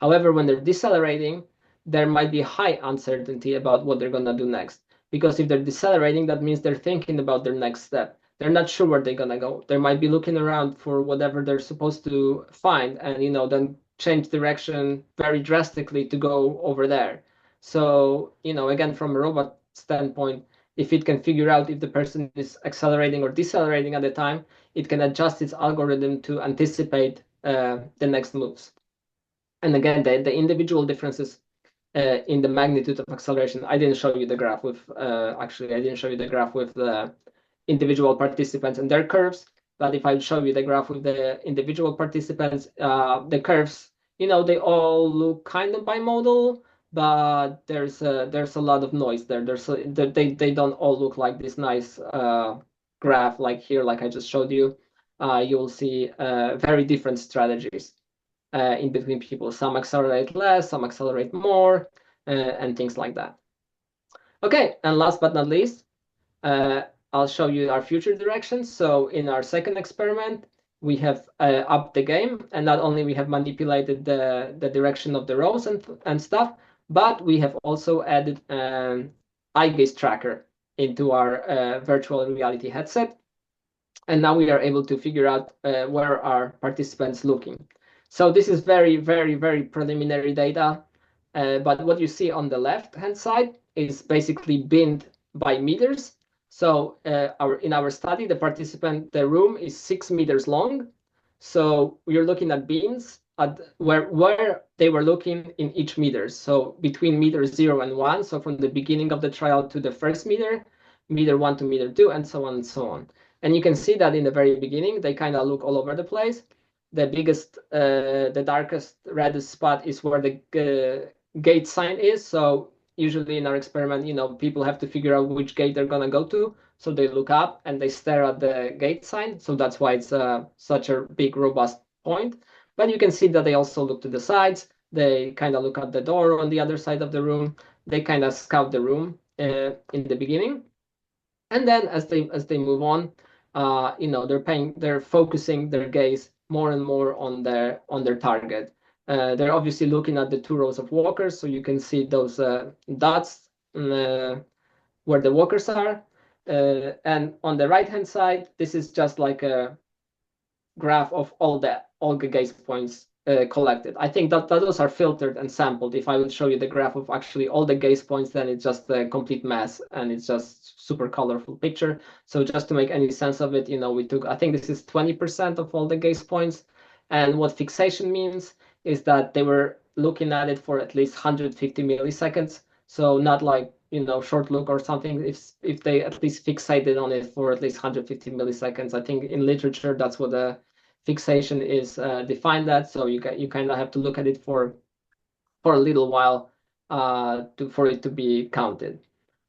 However, when they're decelerating, there might be high uncertainty about what they're going to do next. Because if they're decelerating, that means they're thinking about their next step. They're not sure where they're going to go. They might be looking around for whatever they're supposed to find and, then change direction very drastically to go over there. So, again, from a robot standpoint, if it can figure out if the person is accelerating or decelerating at the time, it can adjust its algorithm to anticipate the next moves. And again, the individual differences in the magnitude of acceleration. I didn't show you the graph with, actually, I didn't show you the graph with the individual participants and their curves. But if I show you the graph with the individual participants, the curves, they all look kind of bimodal, but there's a lot of noise there. They don't all look like this nice graph like here, like I just showed you. You'll see very different strategies in between people. Some accelerate less, some accelerate more, and things like that. Okay, and last but not least, I'll show you our future directions. So in our second experiment, we have upped the game, and not only we have manipulated the direction of the rows and stuff, but we have also added an eye gaze tracker into our virtual reality headset. And now we are able to figure out where are participants looking. So this is very, very, very preliminary data. But what you see on the left-hand side is basically binned by meters. So in our study, the room is 6 meters long. So we're looking at beams at where they were looking in each meter. So between meters 0 and 1, so from the beginning of the trial to the first meter 1 to meter 2, and so on and so on. And you can see that in the very beginning, they kind of look all over the place. The biggest, the darkest, reddest spot is where the gate sign is. So usually in our experiment, people have to figure out which gate they're gonna go to. So they look up and they stare at the gate sign. So that's why it's such a big, robust point. But you can see that they also look to the sides. They kind of look at the door on the other side of the room. They kind of scout the room in the beginning. And then as they move on, they're focusing their gaze more and more on their target. They're obviously looking at the 2 rows of walkers, so you can see those dots where the walkers are. And on the right-hand side, this is just like a graph of all the gaze points collected. I think that those are filtered and sampled. If I would show you the graph of actually all the gaze points, then it's just a complete mess and it's just super colorful picture. So just to make any sense of it, we took, I think this is 20% of all the gaze points. And what fixation means is that they were looking at it for at least 150 milliseconds. So not like, short look or something. If they at least fixated on it for at least 150 milliseconds, I think in literature, that's what the fixation is defined that. So you kind of have to look at it for a little while for it to be counted,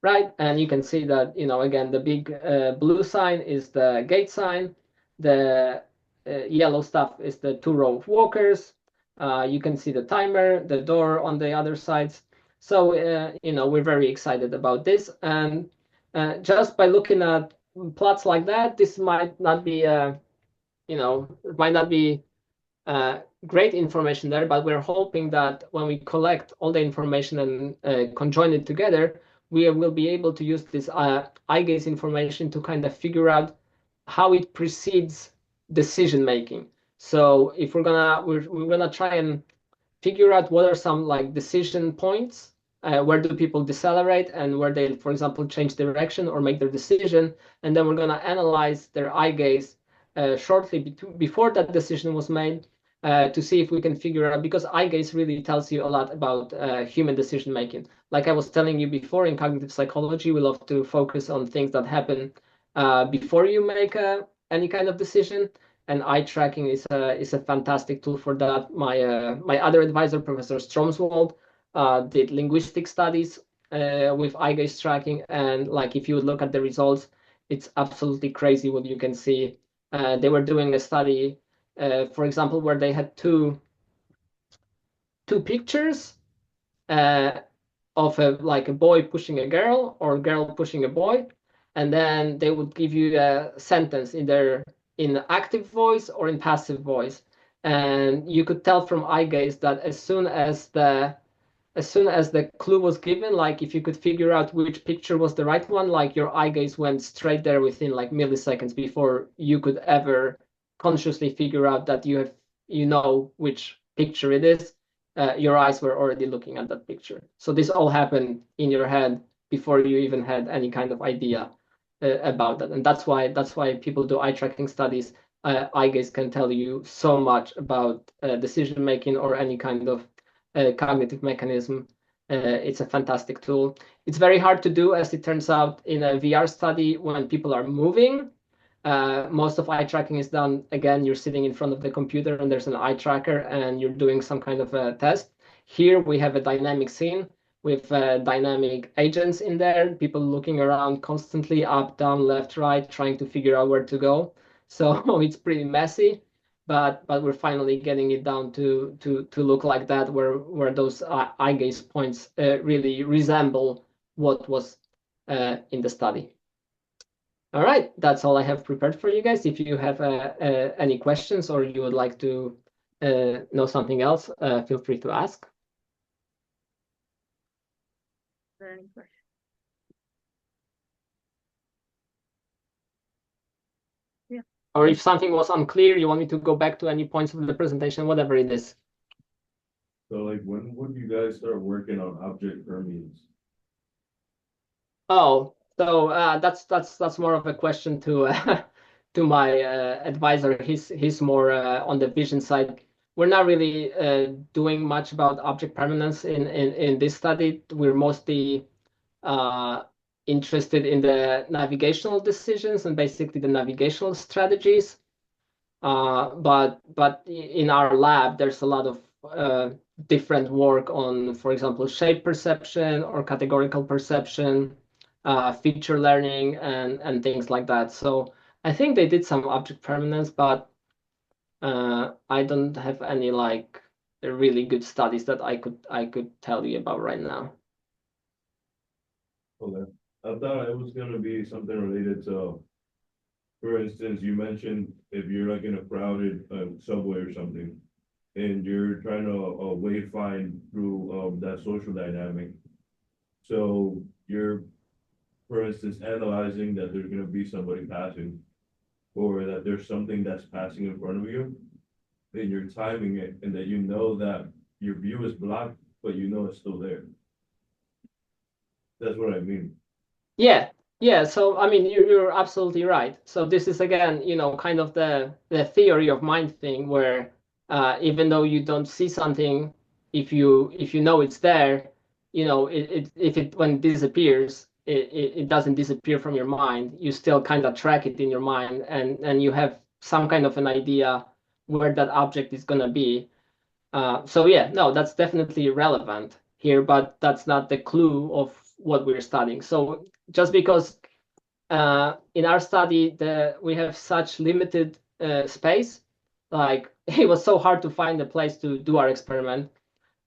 right? And you can see that, again, the big blue sign is the gate sign. The yellow stuff is the 2 row of walkers. You can see the timer, the door on the other sides. So, we're very excited about this. And just by looking at plots like that, this might not be, it might not be great information there, but we're hoping that when we collect all the information and conjoin it together, we will be able to use this eye gaze information to kind of figure out how it precedes decision making. So if we're gonna try and figure out what are some like decision points, where do people decelerate and where they, for example, change direction or make their decision, and then we're gonna analyze their eye gaze shortly before that decision was made to see if we can figure out, because eye gaze really tells you a lot about human decision making. Like I was telling you before, in cognitive psychology, we love to focus on things that happen before you make any kind of decision. And eye tracking is a fantastic tool for that. My other advisor, Professor Stromswald, did linguistic studies with eye gaze tracking, and like if you would look at the results, it's absolutely crazy what you can see. They were doing a study, for example, where they had two pictures of a boy pushing a girl or a girl pushing a boy, and then they would give you a sentence either in active voice or in passive voice. and you could tell from eye gaze that as soon as the clue was given, like if you could figure out which picture was the right one, like your eye gaze went straight there within like milliseconds before you could ever consciously figure out that you know which picture it is. Your eyes were already looking at that picture. So this all happened in your head before you even had any kind of idea about that. And that's why people do eye tracking studies. Eye gaze can tell you so much about decision making or any kind of cognitive mechanism. It's a fantastic tool. It's very hard to do, as it turns out, in a VR study when people are moving. Most of eye tracking is done, again, you're sitting in front of the computer and there's an eye tracker and you're doing some kind of a test. Here we have a dynamic scene with dynamic agents in there, people looking around constantly, up, down, left, right, trying to figure out where to go. So it's pretty messy, but we're finally getting it down to look like that, where those eye gaze points really resemble what was in the study. All right, that's all I have prepared for you guys. If you have any questions or you would like to know something else, feel free to ask. there any questions? Or if something was unclear, you want me to go back to any points of the presentation, whatever it is. So like, when would you guys start working on object permeance? Oh, so that's more of a question to to my advisor. He's more on the vision side. We're not really doing much about object permanence in this study. We're mostly uh, interested in the navigational decisions and basically the navigational strategies. But in our lab, there's a lot of different work on, for example, shape perception or categorical perception, feature learning, and things like that. So I think they did some object permanence, but I don't have any like really good studies that I could tell you about right now. Okay, I thought it was gonna be something related to, for instance, you mentioned if you're like in a crowded subway or something, and you're trying to wayfind through that social dynamic. So you're, for instance, analyzing that there's gonna be somebody passing, or that there's something that's passing in front of you, and you're timing it, and that you know that your view is blocked, but you know it's still there. That's what I mean. Yeah, yeah. So I mean, you're absolutely right. So this is again, kind of the theory of mind thing, where even though you don't see something, if you know it's there, if it when it disappears, it doesn't disappear from your mind. You still kind of track it in your mind, and you have some kind of an idea where that object is gonna be. So yeah, no, that's definitely relevant here, but that's not the clue of what we're studying. So just because in our study we have such limited space, like it was so hard to find a place to do our experiment,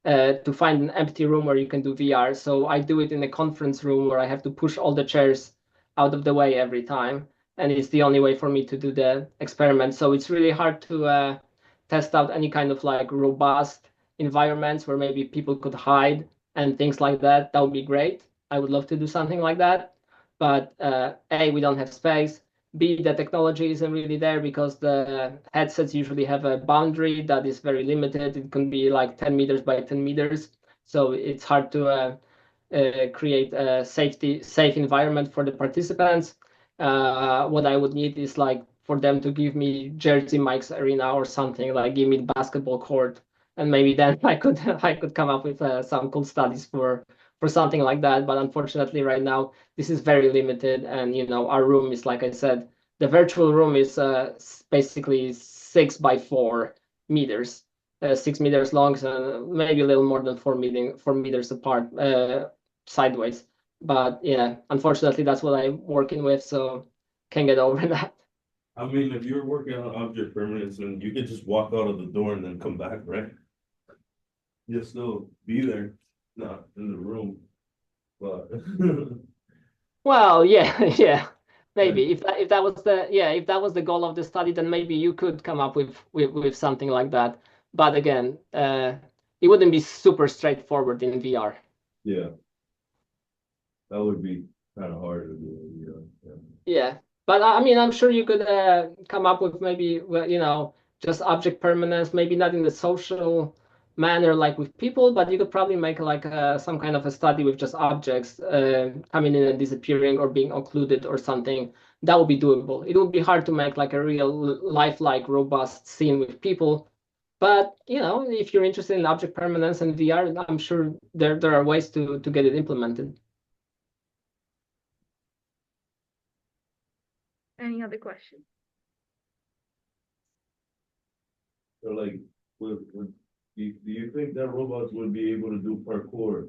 to find an empty room where you can do VR. So I do it in a conference room where I have to push all the chairs out of the way every time, and it's the only way for me to do the experiment. So it's really hard to test out any kind of like robust environments where maybe people could hide and things like that. That would be great. I would love to do something like that, but A, we don't have space. B, the technology isn't really there because the headsets usually have a boundary that is very limited. It can be like 10 meters by 10 meters. So it's hard to create a safe environment for the participants. What I would need is like for them to give me Jersey Mike's Arena or something, like give me the basketball court, and maybe then I could come up with some cool studies for something like that. But unfortunately, right now this is very limited, and our room is, like I said, the virtual room is basically 6 by 4 meters, 6 meters long, so maybe a little more than 4 meters apart, sideways. But yeah, unfortunately, that's what I'm working with, so can't get over that. I mean, if you're working on object permanence, then you could just walk out of the door and then come back, right? You'll still be there, not in the room, but Well, yeah, yeah. Maybe if that was the goal of the study, then maybe you could come up with something like that. But again, it wouldn't be super straightforward in VR. Yeah, that would be kind of hard to do. Yeah. Yeah, but I mean, I'm sure you could come up with maybe, well, just object permanence, maybe not in the social manner like with people, but you could probably make like some kind of a study with just objects coming in and disappearing or being occluded or something. That would be doable. It would be hard to make like a real lifelike, robust scene with people. But if you're interested in object permanence and VR, I'm sure there are ways to get it implemented. Any other question? So like, do you think that robots would be able to do parkour?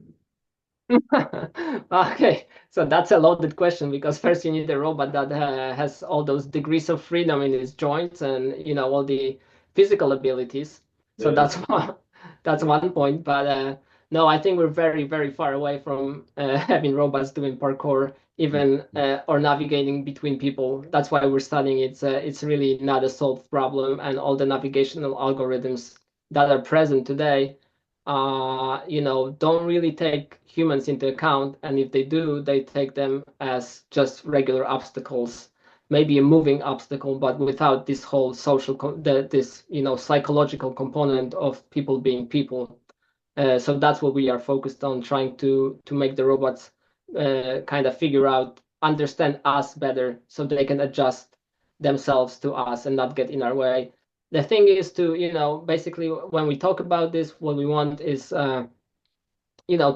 Okay, so that's a loaded question because first you need a robot that has all those degrees of freedom in its joints and all the physical abilities. So Yeah. that's one point. But no, I think we're very very far away from having robots doing parkour, even or navigating between people. That's why we're studying it. It's really not a solved problem, and all the navigational algorithms that are present today don't really take humans into account, and if they do, they take them as just regular obstacles, maybe a moving obstacle, but without this whole this psychological component of people being people. So that's what we are focused on, trying to make the robots kind of understand us better, so they can adjust themselves to us and not get in our way. The thing is to, basically when we talk about this, what we want is, to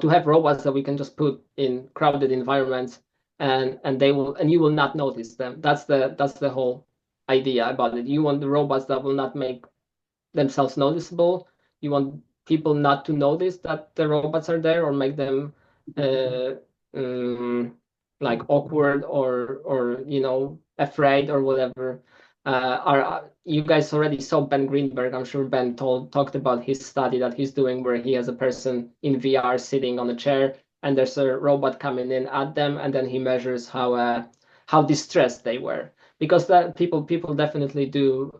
have robots that we can just put in crowded environments and you will not notice them. That's the whole idea about it. You want the robots that will not make themselves noticeable. You want people not to notice that the robots are there or make them uh, um, like awkward or afraid or whatever. Are you guys already saw Ben Greenberg? I'm sure Ben talked about his study that he's doing where he has a person in VR sitting on a chair and there's a robot coming in at them and then he measures how distressed they were because that people definitely do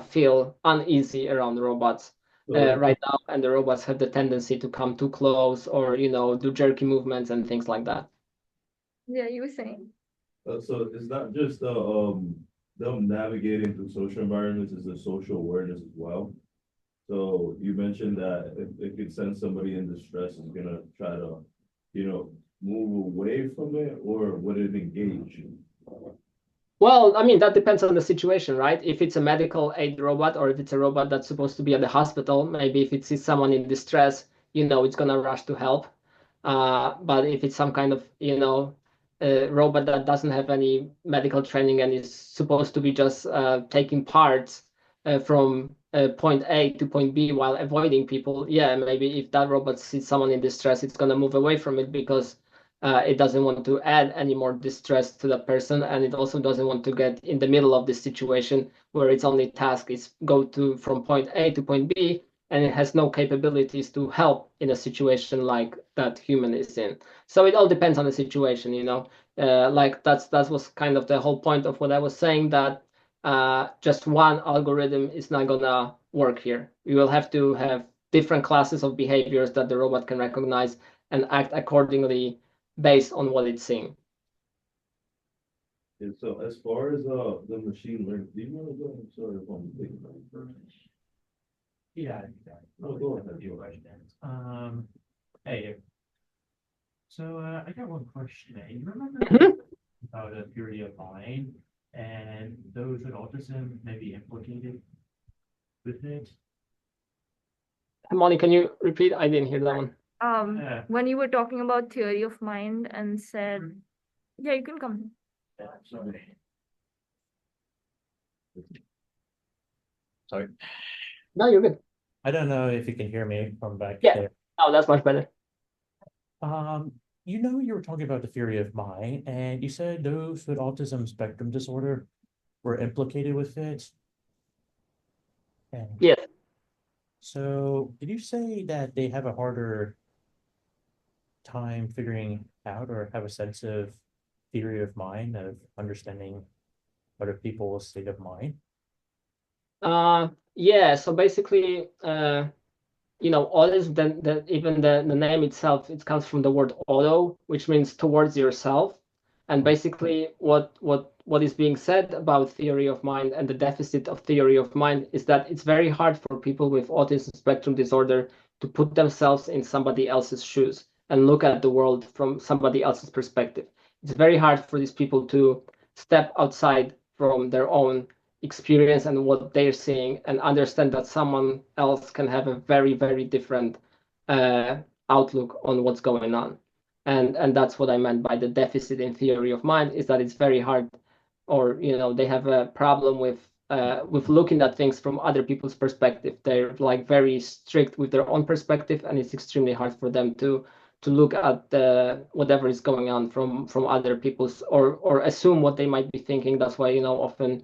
feel uneasy around robots right now, and the robots have the tendency to come too close or do jerky movements and things like that. Yeah, you were saying. So it's not just them navigating through social environments, it's a social awareness as well. So you mentioned that if it could send somebody in distress, it's gonna try to, move away from it, or would it engage? Well, I mean, that depends on the situation, right? If it's a medical aid robot or if it's a robot that's supposed to be at the hospital, maybe if it sees someone in distress, it's gonna rush to help. But if it's some kind of, robot that doesn't have any medical training and is supposed to be just taking parts from point A to point B while avoiding people, yeah, maybe if that robot sees someone in distress, it's gonna move away from it because it doesn't want to add any more distress to the person, and it also doesn't want to get in the middle of this situation where its only task is go to from point A to point B, and it has no capabilities to help in a situation like that human is in. So it all depends on the situation, like that was kind of the whole point of what I was saying, that just one algorithm is not gonna work here. You will have to have different classes of behaviors that the robot can recognize and act accordingly based on what it's seeing. And so as far as the machine learning, do you want to go and sort of thinking about it first? Yeah, Oh, go a ahead. few questions. Hey, so I got one question. You remember about the theory of mind and those with autism may be implicated with it? Moni, can you repeat? I didn't hear that one. Yeah. When you were talking about theory of mind and said, yeah, you can come. Yeah, sorry. Sorry. No, you're good. I don't know if you can hear me from back Yeah. there. Oh, that's much better. You were talking about the theory of mind, and you said those with autism spectrum disorder were implicated with it. And Yes. so, did you say that they have a harder time figuring out or have a sense of theory of mind, of understanding other people's state of mind? Yeah, so basically, autism, then even the name itself, it comes from the word auto, which means towards yourself. And basically what is being said about theory of mind and the deficit of theory of mind is that it's very hard for people with autism spectrum disorder to put themselves in somebody else's shoes and look at the world from somebody else's perspective. It's very hard for these people to step outside from their own experience and what they're seeing and understand that someone else can have a very, very different uh, outlook on what's going on. And that's what I meant by the deficit in theory of mind, is that it's very hard, or they have a problem with looking at things from other people's perspective. They're like very strict with their own perspective, and it's extremely hard for them to look at whatever is going on from other people's, or assume what they might be thinking. That's why often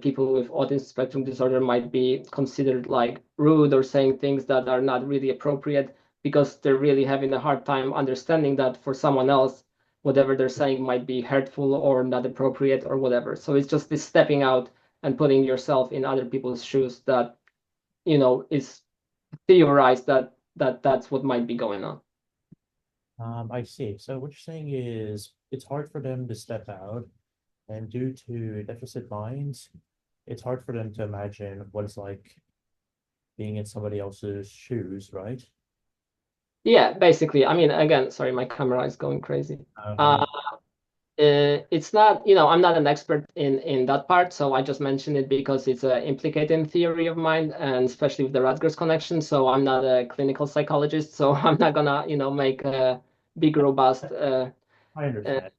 people with autism spectrum disorder might be considered like rude or saying things that are not really appropriate, because they're really having a hard time understanding that for someone else, whatever they're saying might be hurtful or not appropriate or whatever. So it's just this stepping out and putting yourself in other people's shoes that, is theorized that's what might be going on. I see. So what you're saying is it's hard for them to step out, and due to deficit minds, it's hard for them to imagine what it's like being in somebody else's shoes, right? Yeah, basically. I mean, again, sorry, my camera is going crazy. Uh, It's not, I'm not an expert in that part, so I just mentioned it because it's implicated in theory of mind, and especially with the Rutgers connection. So I'm not a clinical psychologist, so I'm not gonna, make a big, robust I understand.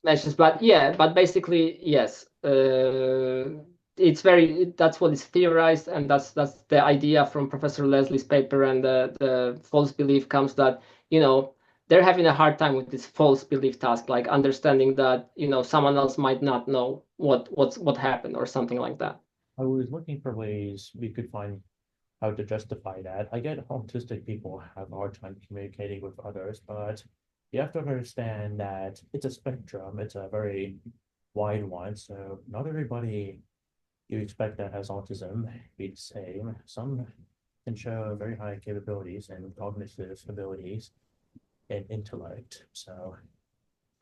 mentions. But yeah, but basically, yes, that's what is theorized, and that's the idea from Professor Leslie's paper, and the false belief comes that, they're having a hard time with this false belief task, like understanding that, someone else might not know what happened or something like that. I was looking for ways we could find how to justify that. I get autistic people have a hard time communicating with others, but you have to understand that it's a spectrum. It's a very wide one. So not everybody you expect that has autism be the same. Some can show very high capabilities and cognitive abilities and intellect. So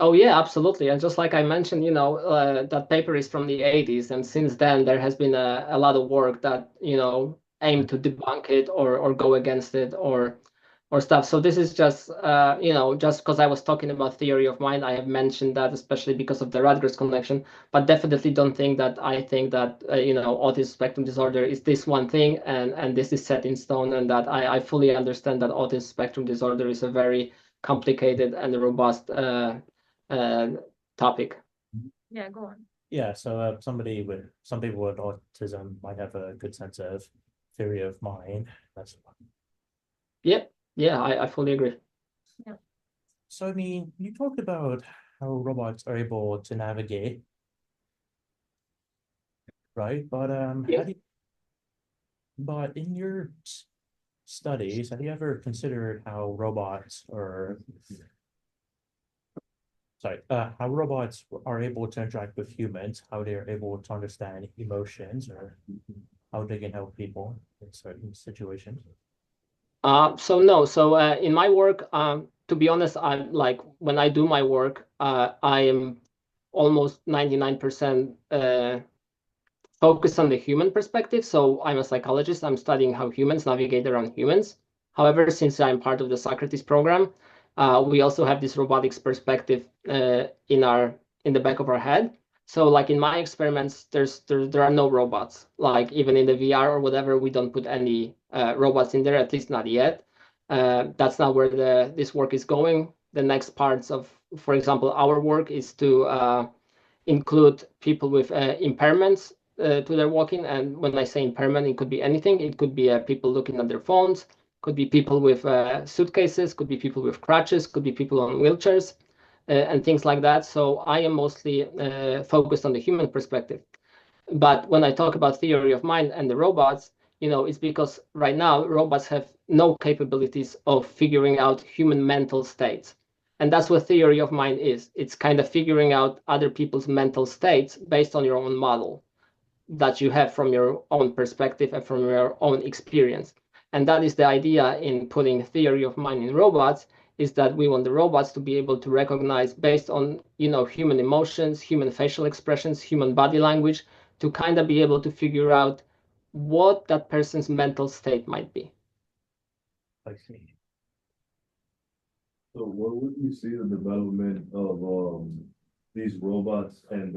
Oh yeah, absolutely. And just like I mentioned, that paper is from the 80s, and since then there has been a lot of work that, aim to debunk it or go against it or stuff. So this is just just because I was talking about theory of mind, I have mentioned that, especially because of the Rutgers connection, but definitely don't think that I think that autism spectrum disorder is this one thing, and this is set in stone, and that I fully understand that autism spectrum disorder is a very complicated and robust uh, topic. Yeah, go on. yeah, so some people with autism might have a good sense of theory of mind. That's Yep. Yeah, I fully agree. so. I mean, you talked about how robots are able to navigate, right? But Yeah. but in your studies, have you ever considered how robots are how robots are able to interact with humans, how they're able to understand emotions, or how they can help people in certain situations? So no, so in my work, to be honest, I'm like, when I do my work, I am almost 99% focused on the human perspective. So I'm a psychologist. I'm studying how humans navigate around humans. However, since I'm part of the Socrates program, we also have this robotics perspective in the back of our head. So, like in my experiments, there are no robots. Like even in the VR or whatever, we don't put any robots in there. At least not yet. That's not where this work is going. The next parts of, for example, our work is to include people with impairments to their walking. And when I say impairment, it could be anything. It could be people looking at their phones, could be people with suitcases, could be people with crutches, could be people on wheelchairs, and things like that. So I am mostly focused on the human perspective. But when I talk about theory of mind and the robots, it's because right now robots have no capabilities of figuring out human mental states. And that's what theory of mind is. It's kind of figuring out other people's mental states based on your own model that you have from your own perspective and from your own experience. And that is the idea in putting theory of mind in robots, is that we want the robots to be able to recognize based on, human emotions, human facial expressions, human body language, to kind of be able to figure out what that person's mental state might be. I see. So where would you see the development of these robots and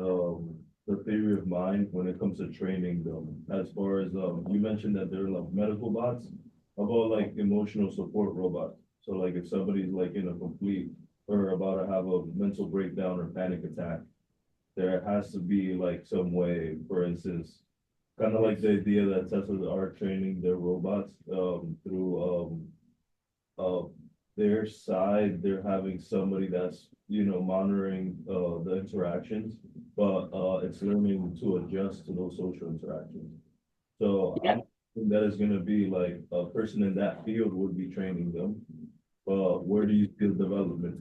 the theory of mind when it comes to training them? As far as you mentioned that they're like medical bots, how about like emotional support robots? So like if somebody's like in a complete or about to have a mental breakdown or panic attack, there has to be like some way, for instance, kind of like the idea that Tesla are training their robots through uh their side, they're having somebody that's, monitoring the interactions, but it's learning to adjust to those social interactions. So Yeah. I'm thinking that is gonna be like a person in that field would be training them. But where do you see the development?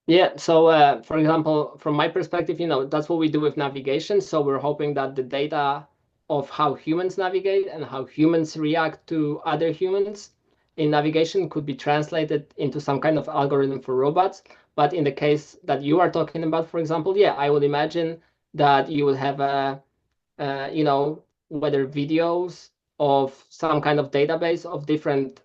Yeah, so for example, from my perspective, that's what we do with navigation. So we're hoping that the data of how humans navigate and how humans react to other humans in navigation could be translated into some kind of algorithm for robots. But in the case that you are talking about, for example, yeah, I would imagine that you would have whether videos of some kind of database of different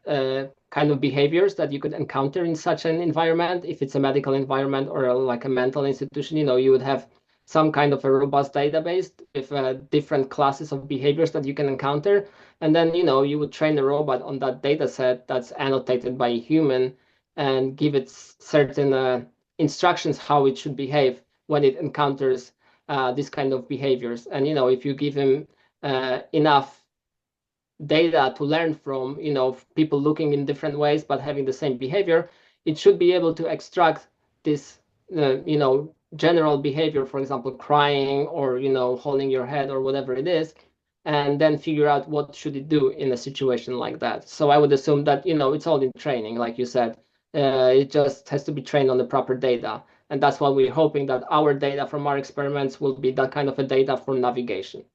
kind of behaviors that you could encounter in such an environment. If it's a medical environment or like a mental institution, you would have some kind of a robust database with different classes of behaviors that you can encounter. And then, you would train a robot on that data set that's annotated by a human and give it certain instructions how it should behave when it encounters these kind of behaviors. And if you give him enough data to learn from, people looking in different ways but having the same behavior, it should be able to extract this, general behavior, for example, crying or holding your head or whatever it is, and then figure out what should it do in a situation like that. So I would assume that it's all in training, like you said. It just has to be trained on the proper data. And that's why we're hoping that our data from our experiments will be that kind of a data for navigation.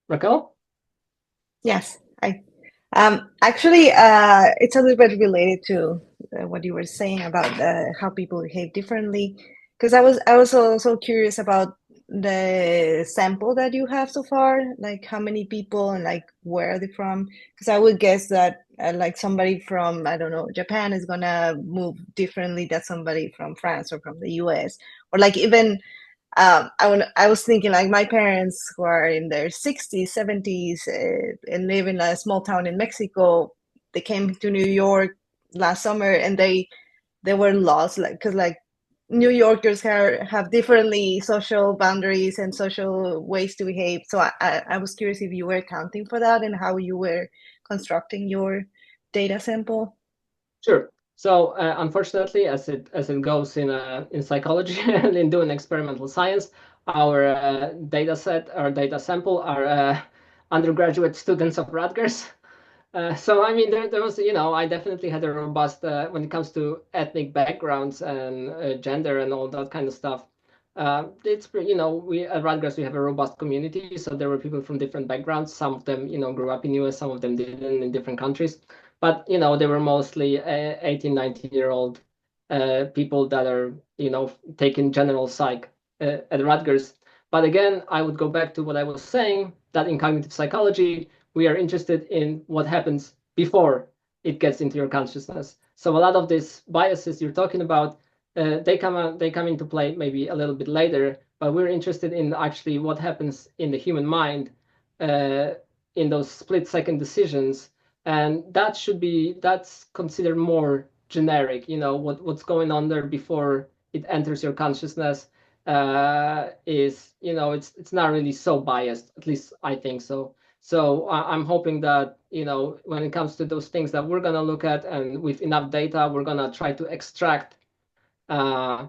Raquel? Yes, I actually it's a little bit related to what you were saying about how people behave differently. Because I was also curious about the sample that you have so far, like how many people and like where are they from? Because I would guess that like somebody from, I don't know, Japan is gonna move differently than somebody from France or from the US, or like even I was thinking like my parents who are in their 60s, 70s, and live in a small town in Mexico. They came to New York last summer and they were lost, like because like New Yorkers have differently social boundaries and social ways to behave. So I was curious if you were accounting for that and how you were constructing your data sample. Sure. So unfortunately, as it goes in psychology and in doing experimental science, our data set, our data sample are undergraduate students of Rutgers. So I mean, there was, I definitely had a robust when it comes to ethnic backgrounds and gender and all that kind of stuff. We at Rutgers we have a robust community, so there were people from different backgrounds. Some of them, grew up in US, some of them didn't in different countries. But they were mostly 18, 19-year-old people that are, taking general psych at Rutgers. But again, I would go back to what I was saying, that in cognitive psychology, we are interested in what happens before it gets into your consciousness. So a lot of these biases you're talking about, they come into play maybe a little bit later, but we're interested in actually what happens in the human mind in those split-second decisions, and that's considered more generic. What's going on there before it enters your consciousness is it's not really so biased. At least I think so. So I'm hoping that, when it comes to those things that we're going to look at and with enough data, we're going to try to extract uh,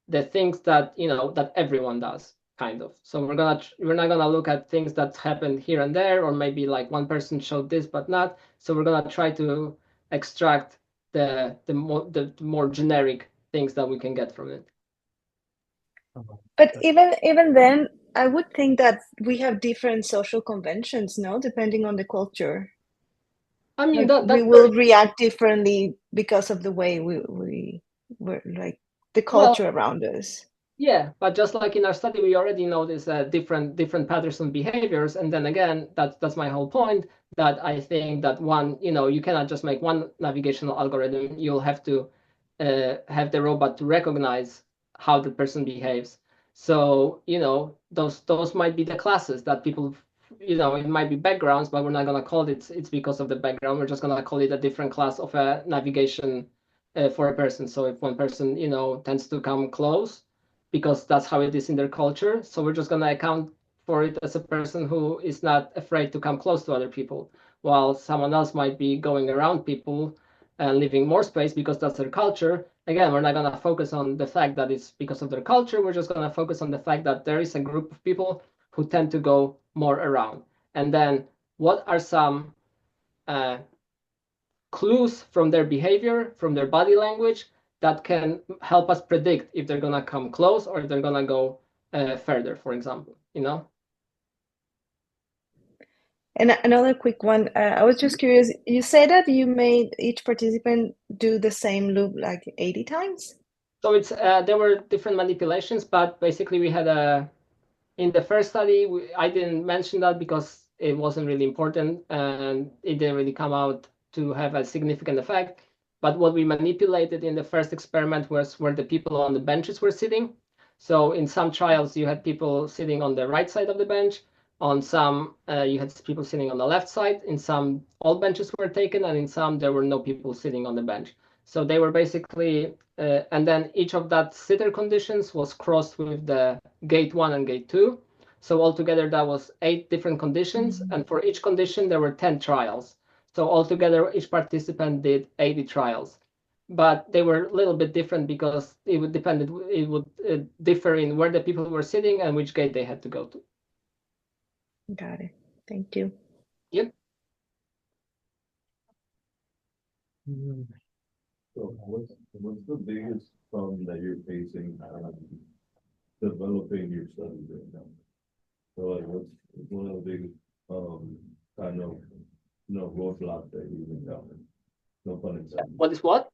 the things that, that everyone does, kind of. So we're not going to look at things that happen here and there, or maybe like one person showed this, but not. So we're going to try to extract the more generic things that we can get from it. But even then, I would think that we have different social conventions, no, depending on the culture. I mean, Like we will react differently because of the way we're like the culture around us. Yeah, but just like in our study, we already notice different patterns and behaviors. And then again, that's my whole point, that I think that one, you cannot just make one navigational algorithm. You'll have to have the robot to recognize how the person behaves. So, those might be the classes that people, it might be backgrounds, but we're not gonna call it's because of the background. We're just gonna call it a different class of a navigation for a person. So if one person, tends to come close, because that's how it is in their culture. So we're just going to account for it as a person who is not afraid to come close to other people, while someone else might be going around people and leaving more space because that's their culture. Again, we're not going to focus on the fact that it's because of their culture. We're just going to focus on the fact that there is a group of people who tend to go more around. And then what are some clues from their behavior, from their body language, that can help us predict if they're gonna come close or if they're gonna go further, for example, And another quick one, I was just curious, you said that you made each participant do the same loop like 80 times? So it's there were different manipulations, but basically we had in the first study, I didn't mention that because it wasn't really important and it didn't really come out to have a significant effect. But what we manipulated in the first experiment was where the people on the benches were sitting. So in some trials, you had people sitting on the right side of the bench. On some, you had people sitting on the left side. In some, all benches were taken, and in some, there were no people sitting on the bench. So they were basically, and then each of that sitter conditions was crossed with the gate 1 and gate 2. So altogether, that was 8 different conditions. And for each condition, there were 10 trials. So altogether, each participant did 80 trials. But they were a little bit different because it would differ in where the people were sitting and which gate they had to go to. Got it. Thank you. Yep. So what's the biggest problem that you're facing developing your study right now? So like what's one of the biggest kind of roadblocks that you've encountered? No pun intended. What is what?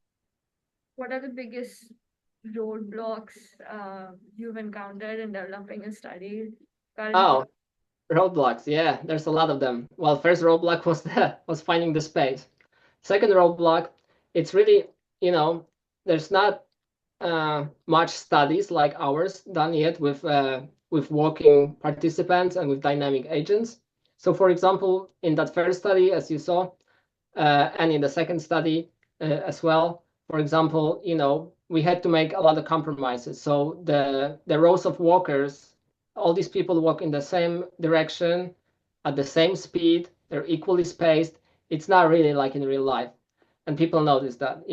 What are the biggest roadblocks you've encountered in developing a study? Oh, roadblocks. Yeah, there's a lot of them. Well, first roadblock was finding the space. Second roadblock, it's really, there's not much studies like ours done yet with walking participants and with dynamic agents. So for example, in that first study, as you saw, and in the second study as well, for example, we had to make a lot of compromises. So the rows of walkers, all these people walk in the same direction at the same speed, they're equally spaced. It's not really like in real life. And people notice that,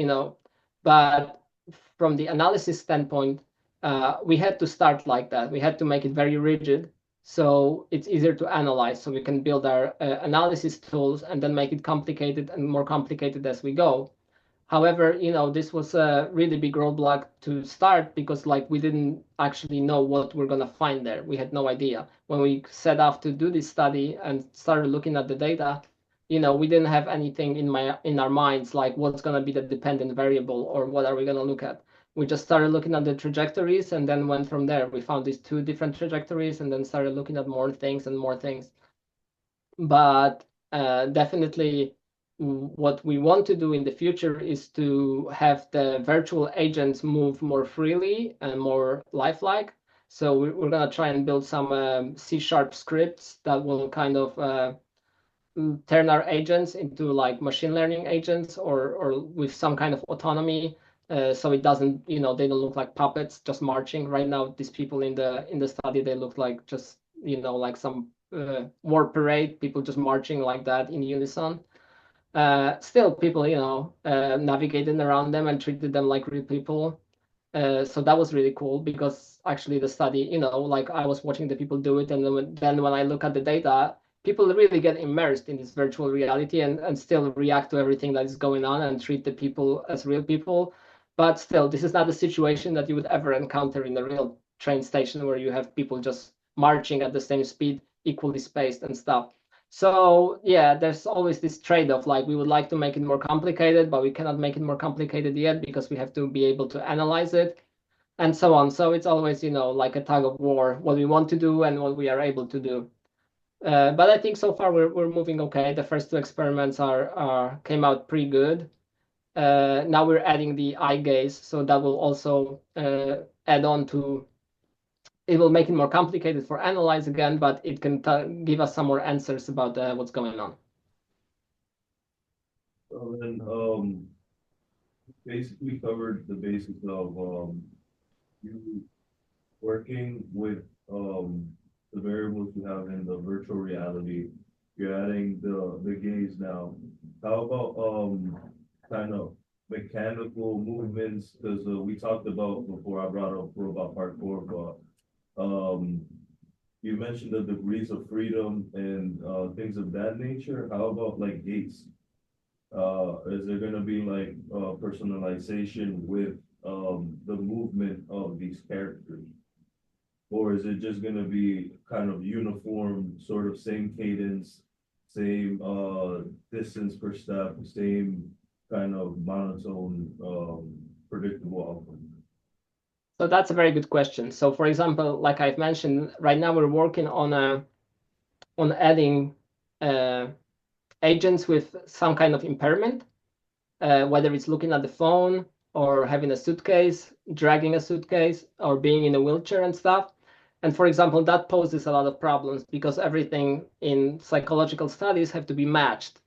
but from the analysis standpoint, we had to start like that. We had to make it very rigid, so it's easier to analyze. So we can build our analysis tools and then make it complicated and more complicated as we go. However, this was a really big roadblock to start because we didn't actually know what we're gonna find there. We had no idea. When we set off to do this study and started looking at the data, we didn't have anything in our minds like what's gonna be the dependent variable or what are we gonna look at. We just started looking at the trajectories and then went from there. We found these 2 different trajectories and then started looking at more things and more things. But definitely what we want to do in the future is to have the virtual agents move more freely and more lifelike. So we're going to try and build some C# scripts that will kind of turn our agents into like machine learning agents or with some kind of autonomy. So it doesn't, they don't look like puppets just marching. Right now, these people in the study, they look like just, like some war parade, people just marching like that in unison. Still people, navigating around them and treated them like real people. So that was really cool because actually the study, like I was watching the people do it, and then when I look at the data, people really get immersed in this virtual reality and still react to everything that is going on and treat the people as real people. But still, this is not a situation that you would ever encounter in a real train station where you have people just marching at the same speed, equally spaced and stuff. So yeah, there's always this trade-off. Like we would like to make it more complicated, but we cannot make it more complicated yet because we have to be able to analyze it and so on. So it's always, like a tug of war, what we want to do and what we are able to do. But I think so far we're moving okay. The first two experiments are came out pretty good. Now we're adding the eye gaze, so that will also add on to. It will make it more complicated for analyze again, but it can give us some more answers about what's going on. So then, basically covered the basics of you working with the variables you have in the virtual reality. You're adding the gaze now. How about kind of mechanical movements? Because we talked about before I brought up robot parkour, but you mentioned the degrees of freedom and things of that nature. How about like gates? Is there gonna be like personalization with the movement of these characters? Or is it just gonna be kind of uniform, sort of same cadence, same distance per step, same kind of monotone, predictable outcome? So that's a very good question. So for example, like I've mentioned, right now we're working on adding agents with some kind of impairment, whether it's looking at the phone or having a suitcase, dragging a suitcase, or being in a wheelchair and stuff. And for example, that poses a lot of problems because everything in psychological studies have to be matched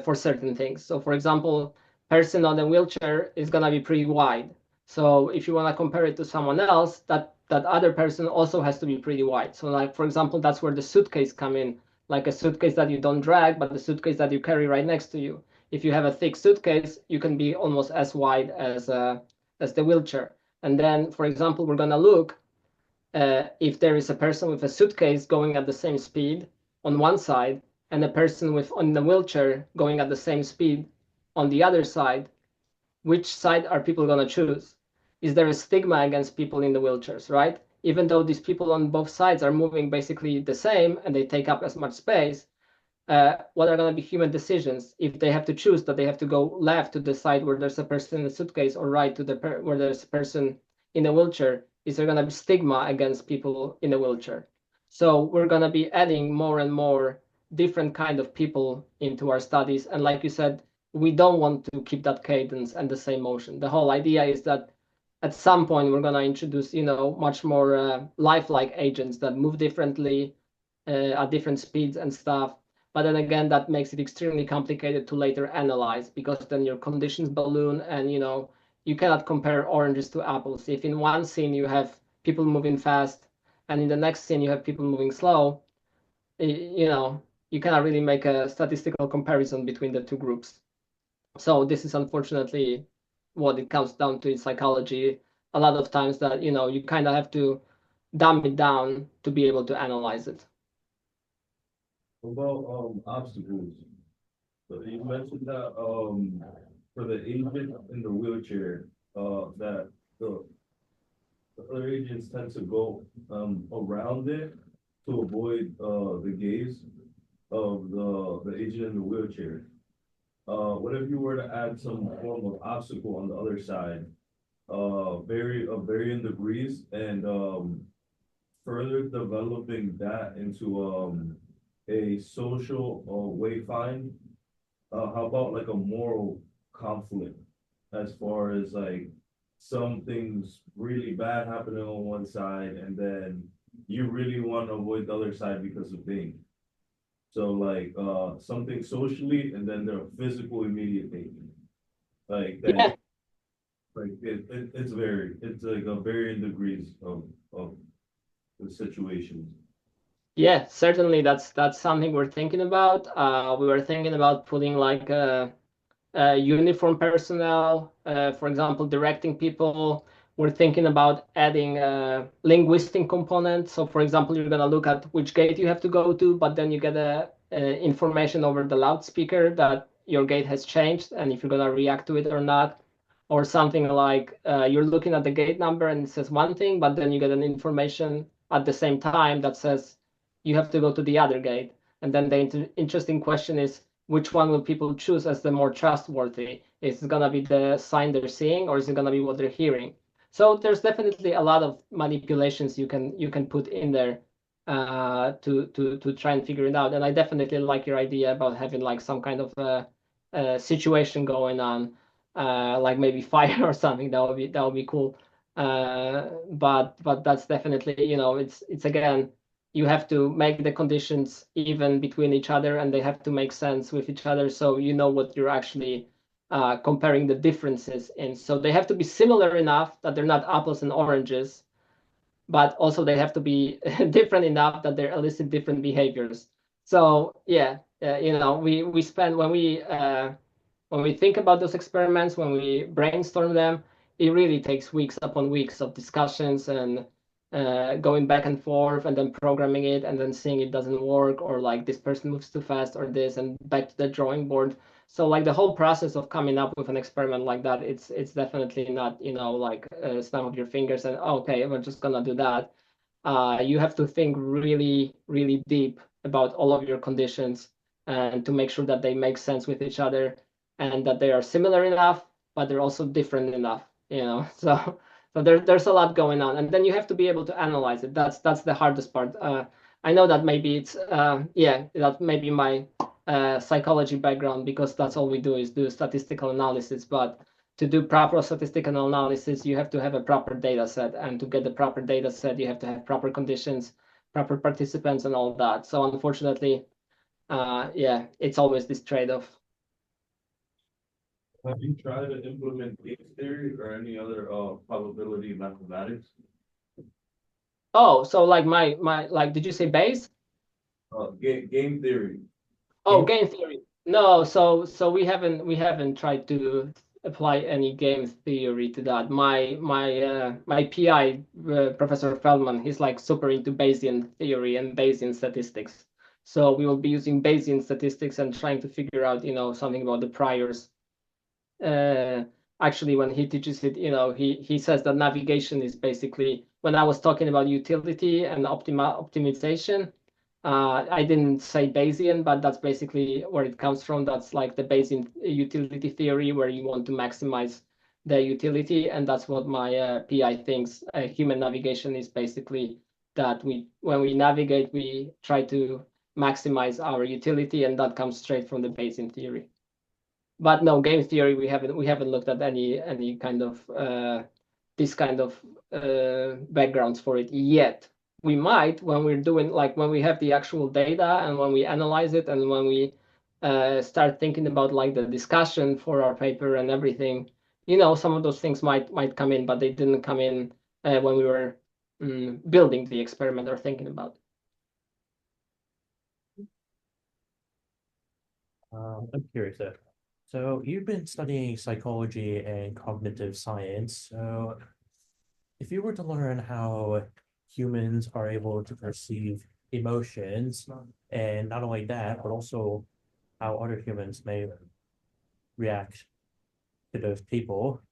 for certain things. So for example, person on a wheelchair is gonna be pretty wide. So if you wanna compare it to someone else, that other person also has to be pretty wide. So like, for example, that's where the suitcase come in, like a suitcase that you don't drag, but the suitcase that you carry right next to you. If you have a thick suitcase, you can be almost as wide as the wheelchair. And then, for example, we're gonna look if there is a person with a suitcase going at the same speed on one side and a person on the wheelchair going at the same speed on the other side, which side are people going to choose? Is there a stigma against people in the wheelchairs, right? Even though these people on both sides are moving basically the same and they take up as much space, what are going to be human decisions if they have to choose that they have to go left to the side where there's a person in the suitcase or right to where there's a person in a wheelchair? Is there going to be stigma against people in a wheelchair? So we're going to be adding more and more different kind of people into our studies. And like you said, we don't want to keep that cadence and the same motion. The whole idea is that at some point we're going to introduce, much more lifelike agents that move differently at different speeds and stuff. But then again, that makes it extremely complicated to later analyze because then your conditions balloon and, you cannot compare oranges to apples. If in one scene you have people moving fast and in the next scene you have people moving slow, you cannot really make a statistical comparison between the two groups. So this is unfortunately what it comes down to in psychology. A lot of times that, you kind of have to dumb it down to be able to analyze it. What about obstacles? So you mentioned that for the agent in the wheelchair, that the other agents tend to go around it to avoid the gaze of the agent in the wheelchair. What if you were to add some form of obstacle on the other side, varying degrees and further developing that into a social wayfind? How about like a moral conflict as far as like something's really bad happening on one side and then you really want to avoid the other side because of pain. So like something socially and then the physical immediate pain. Like that. Yeah. Like it's like a varying degrees of the situations. Yeah, certainly that's something we're thinking about. We were thinking about putting like uniform personnel, for example, directing people we're thinking about adding a linguistic component. So for example, you're gonna look at which gate you have to go to, but then you get information over the loudspeaker that your gate has changed and if you're gonna react to it or not. Or something like you're looking at the gate number and it says one thing, but then you get an information at the same time that says you have to go to the other gate. And then the interesting question is, which one will people choose as the more trustworthy? Is it gonna be the sign they're seeing, or is it gonna be what they're hearing? So there's definitely a lot of manipulations you can put in there to try and figure it out. And I definitely like your idea about having like some kind of situation going on, like maybe fire or something. That would be cool. But that's definitely, it's again, you have to make the conditions even between each other and they have to make sense with each other, so you know what you're actually comparing the differences in. So they have to be similar enough that they're not apples and oranges, but also they have to be different enough that they elicit different behaviors. So yeah, we spend when we think about those experiments, when we brainstorm them, it really takes weeks upon weeks of discussions and going back and forth and then programming it and then seeing it doesn't work, or like this person moves too fast or this, and back to the drawing board. So like the whole process of coming up with an experiment like that, it's definitely not, like snap of your fingers and okay, we're just gonna do that. You have to think really, really deep about all of your conditions and to make sure that they make sense with each other and that they are similar enough, but they're also different enough, So there's a lot going on, and then you have to be able to analyze it. That's the hardest part. I know that maybe it's that maybe my psychology background, because that's all we do is do statistical analysis. But to do proper statistical analysis, you have to have a proper data set, and to get the proper data set, you have to have proper conditions, proper participants, and all that. So unfortunately, it's always this trade-off. Have you tried to implement game theory or any other probability mathematics? Oh, so like my did you say Bayes? Game theory. Oh, game theory. No, so we haven't tried to apply any game theory to that. My PI, Professor Feldman, he's like super into Bayesian theory and Bayesian statistics. So we will be using Bayesian statistics and trying to figure out, something about the priors. uh, Actually, when he teaches it, he says that navigation is basically, when I was talking about utility and optimization, I didn't say Bayesian, but that's basically where it comes from. That's like the Bayesian utility theory, where you want to maximize the utility, and that's what my PI thinks. Human navigation is basically that when we navigate, we try to maximize our utility, and that comes straight from the Bayesian theory. But no, game theory, we haven't looked at any kind of this kind of backgrounds for it yet. We might, when we're doing, like, when we have the actual data and when we analyze it and when we start thinking about like the discussion for our paper and everything. Some of those things might come in, but they didn't come in when we were building the experiment or thinking about. I'm curious though. So you've been studying psychology and cognitive science. So if you were to learn how humans are able to perceive emotions, and not only that, but also how other humans may react to those people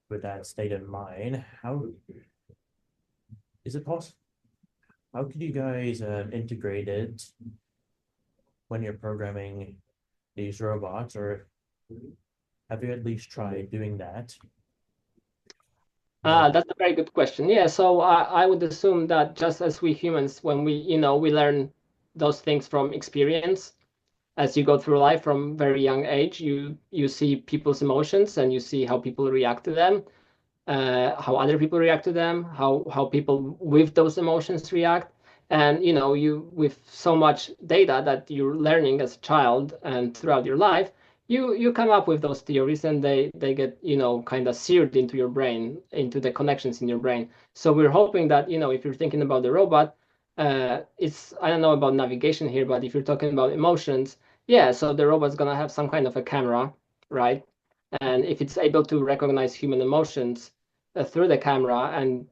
with that state in mind, how is it possible? How could you guys integrate it when you're programming these robots, or have you at least tried doing that? That's a very good question. Yeah, so I would assume that just as we humans, when we learn those things from experience, as you go through life from very young age, you see people's emotions and you see how people react to them, how other people react to them, how people with those emotions react. And you, with so much data that you're learning as a child and throughout your life, you come up with those theories, and they get kind of seared into your brain, into the connections in your brain. So we're hoping that if you're thinking about the robot, it's, I don't know about navigation here, but if you're talking about emotions, yeah, so the robot's gonna have some kind of a camera, right? And if it's able to recognize human emotions, through the camera and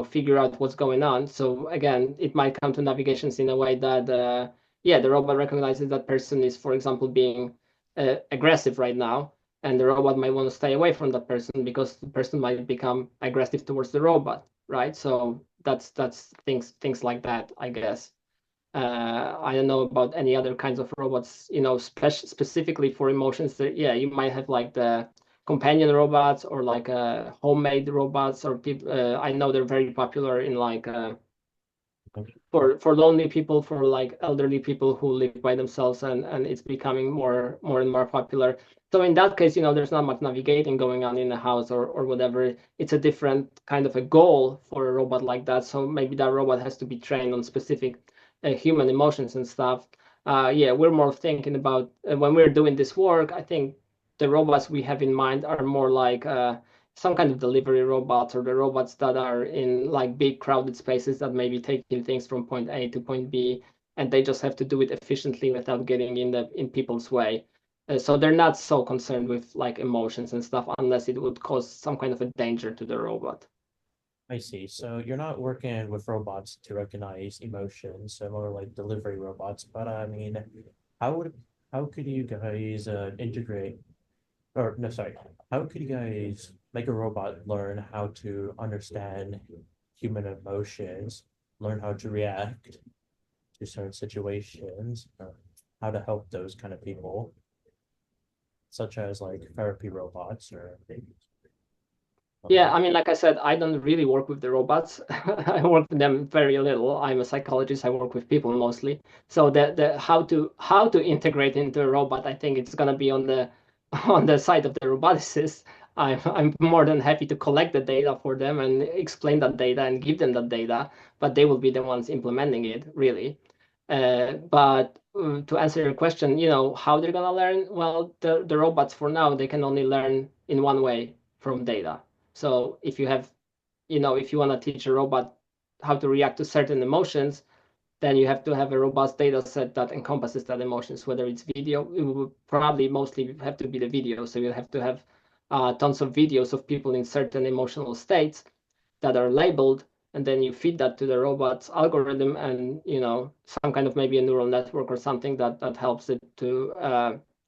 figure out what's going on. So again, it might come to navigations in a way that the robot recognizes that person is, for example, being aggressive right now, and the robot might want to stay away from that person because the person might become aggressive towards the robot, right? So that's things like that, I guess. I don't know about any other kinds of robots, specifically for emotions. Yeah, you might have like the companion robots or like homemade robots or people. I know they're very popular in like for lonely people, for like elderly people who live by themselves, and it's becoming more and more popular. So in that case, there's not much navigating going on in the house or whatever. It's a different kind of a goal for a robot like that. So maybe that robot has to be trained on specific human emotions and stuff. Yeah, we're more thinking about when we're doing this work. I think the robots we have in mind are more like some kind of delivery robots, or the robots that are in like big crowded spaces that maybe taking things from point A to point B, and they just have to do it efficiently without getting in people's way. So they're not so concerned with like emotions and stuff unless it would cause some kind of a danger to the robot. I see. So you're not working with robots to recognize emotions, so more like delivery robots. But I mean, how would how could you guys integrate, or no, sorry, how could you guys make a robot learn how to understand human emotions, learn how to react to certain situations, how to help those kind of people, such as like therapy robots or Yeah, I mean, like I said, I don't really work with the robots. I work with them very little. I'm a psychologist. I work with people mostly. So the how to integrate into a robot, I think it's gonna be on the on the side of the roboticist. I'm more than happy to collect the data for them and explain that data and give them that data, but they will be the ones implementing it, really. But to answer your question, how they're gonna learn? Well, the robots for now, they can only learn in one way, from data. So if you have, if you want to teach a robot how to react to certain emotions, then you have to have a robust data set that encompasses that emotions, whether it's video, it will probably mostly have to be the video. So you have to have tons of videos of people in certain emotional states that are labeled, and then you feed that to the robot's algorithm, and some kind of maybe a neural network or something that helps it to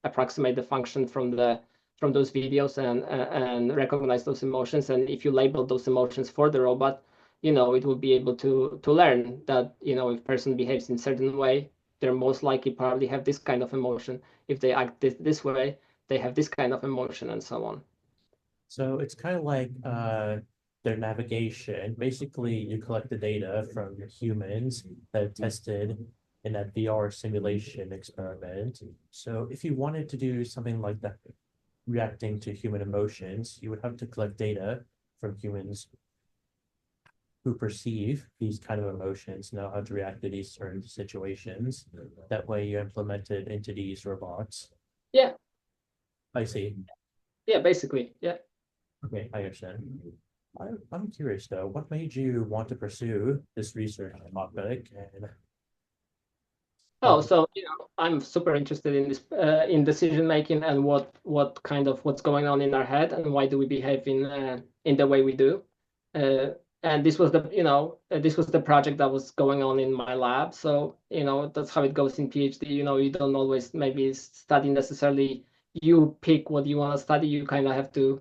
approximate the function from those videos and recognize those emotions. And if you label those emotions for the robot, it will be able to learn that if person behaves in certain way, they're most likely probably have this kind of emotion. If they act this way, they have this kind of emotion, and so on. So it's kind of like their navigation. Basically, you collect the data from humans that have tested in that VR simulation experiment. So if you wanted to do something like that, reacting to human emotions, you would have to collect data from humans who perceive these kind of emotions, know how to react to these certain situations. That way you implement it into these robots. Yeah. I see. Yeah, basically. Yeah. Okay, I understand. I'm curious though, what made you want to pursue this research topic? And Oh, so I'm super interested in this in decision making and what's going on in our head and why do we behave in the way we do. And this was the project that was going on in my lab. So that's how it goes in PhD. You don't always maybe study necessarily. You pick what you want to study. You kind of have to.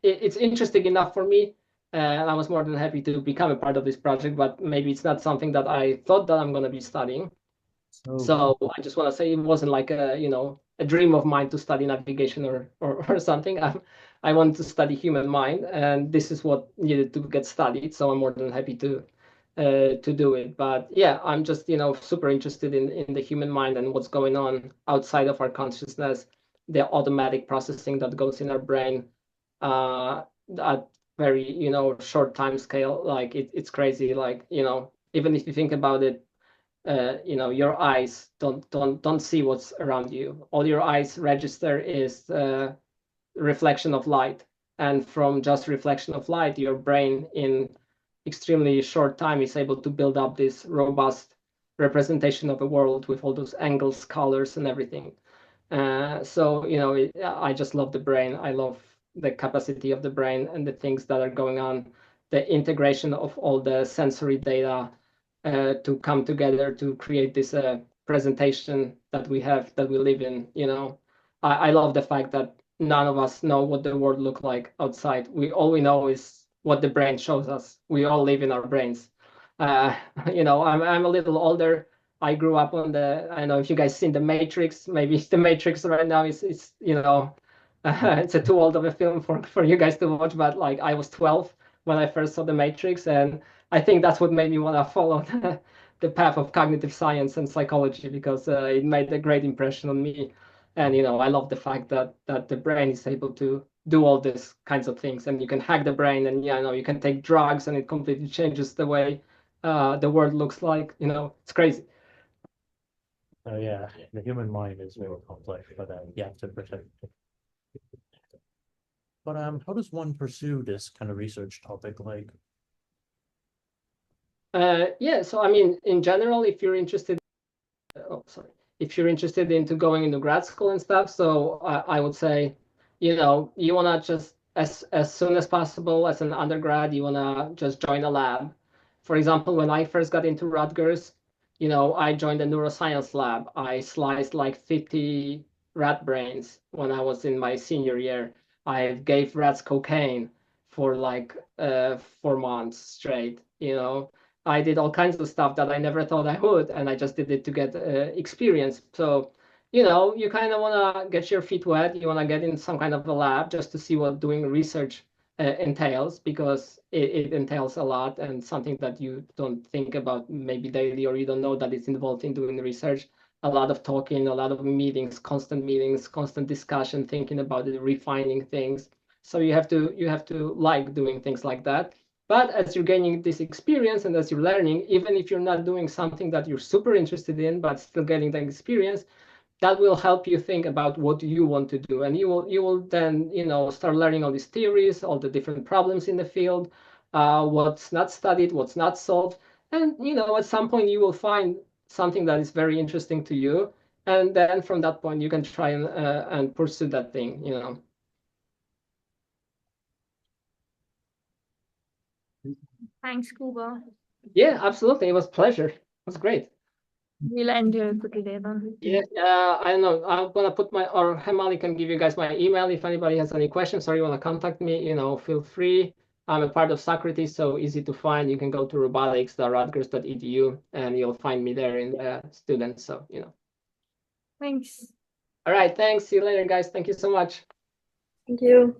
It's interesting enough for me, and I was more than happy to become a part of this project. But maybe it's not something that I thought that I'm going to be studying. So I just want to say it wasn't like a dream of mine to study navigation or something. I wanted to study human mind, and this is what needed to get studied. So I'm more than happy to do it. But yeah, I'm just super interested in the human mind and what's going on outside of our consciousness, the automatic processing that goes in our brain at very short time scale. Like it's crazy. Like even if you think about it, your eyes don't see what's around you. All your eyes register is reflection of light, and from just reflection of light, your brain in extremely short time is able to build up this robust representation of a world with all those angles, colors, and everything. So I just love the brain. I love the capacity of the brain and the things that are going on, the integration of all the sensory data to come together to create this presentation that we have, that we live in. I love the fact that none of us know what the world look like outside. All we know is what the brain shows us. We all live in our brains. I'm a little older. I grew up on I don't know if you guys seen The Matrix. Maybe The Matrix right now is it's a too old of a film for you guys to watch, but like I was 12 when I first saw The Matrix, and I think that's what made me want to follow the path of cognitive science and psychology, because it made a great impression on me. And I love the fact that the brain is able to do all these kinds of things, and you can hack the brain, and you can take drugs, and it completely changes the way the world looks like. It's crazy. Oh yeah, the human mind is very complex, but you have to protect it. But how does one pursue this kind of research topic? Like, yeah, so I mean, in general, if you're interested, if you're interested into going into grad school and stuff, so I would say, you want to just as soon as possible as an undergrad, you want to just join a lab. For example, when I first got into Rutgers, I joined a neuroscience lab. I sliced like 50 rat brains when I was in my senior year. I gave rats cocaine for like 4 months straight. I did all kinds of stuff that I never thought I would, and I just did it to get experience. So, you kind of want to get your feet wet. You want to get in some kind of a lab just to see what doing research entails, because it entails a lot, and something that you don't think about maybe daily, or you don't know that it's involved in doing research. A lot of talking, a lot of meetings, constant discussion, thinking about it, refining things. So you have to like doing things like that. But as you're gaining this experience and as you're learning, even if you're not doing something that you're super interested in, but still getting the experience, that will help you think about what you want to do. And you will then, start learning all these theories, all the different problems in the field, what's not studied, what's not solved. And, at some point you will find something that is very interesting to you. And then from that point, you can try and pursue that thing. Thanks, Kuba. Yeah, absolutely. It was a pleasure. It was great. We'll end here for today then. Yeah, I don't know. I'm gonna put or Hemali can give you guys my email if anybody has any questions or you want to contact me, feel free. I'm a part of Socrates, so easy to find. You can go to robotics.rutgers.edu and you'll find me there in the students. So, Thanks. All right, thanks. See you later, guys. Thank you so much. Thank you.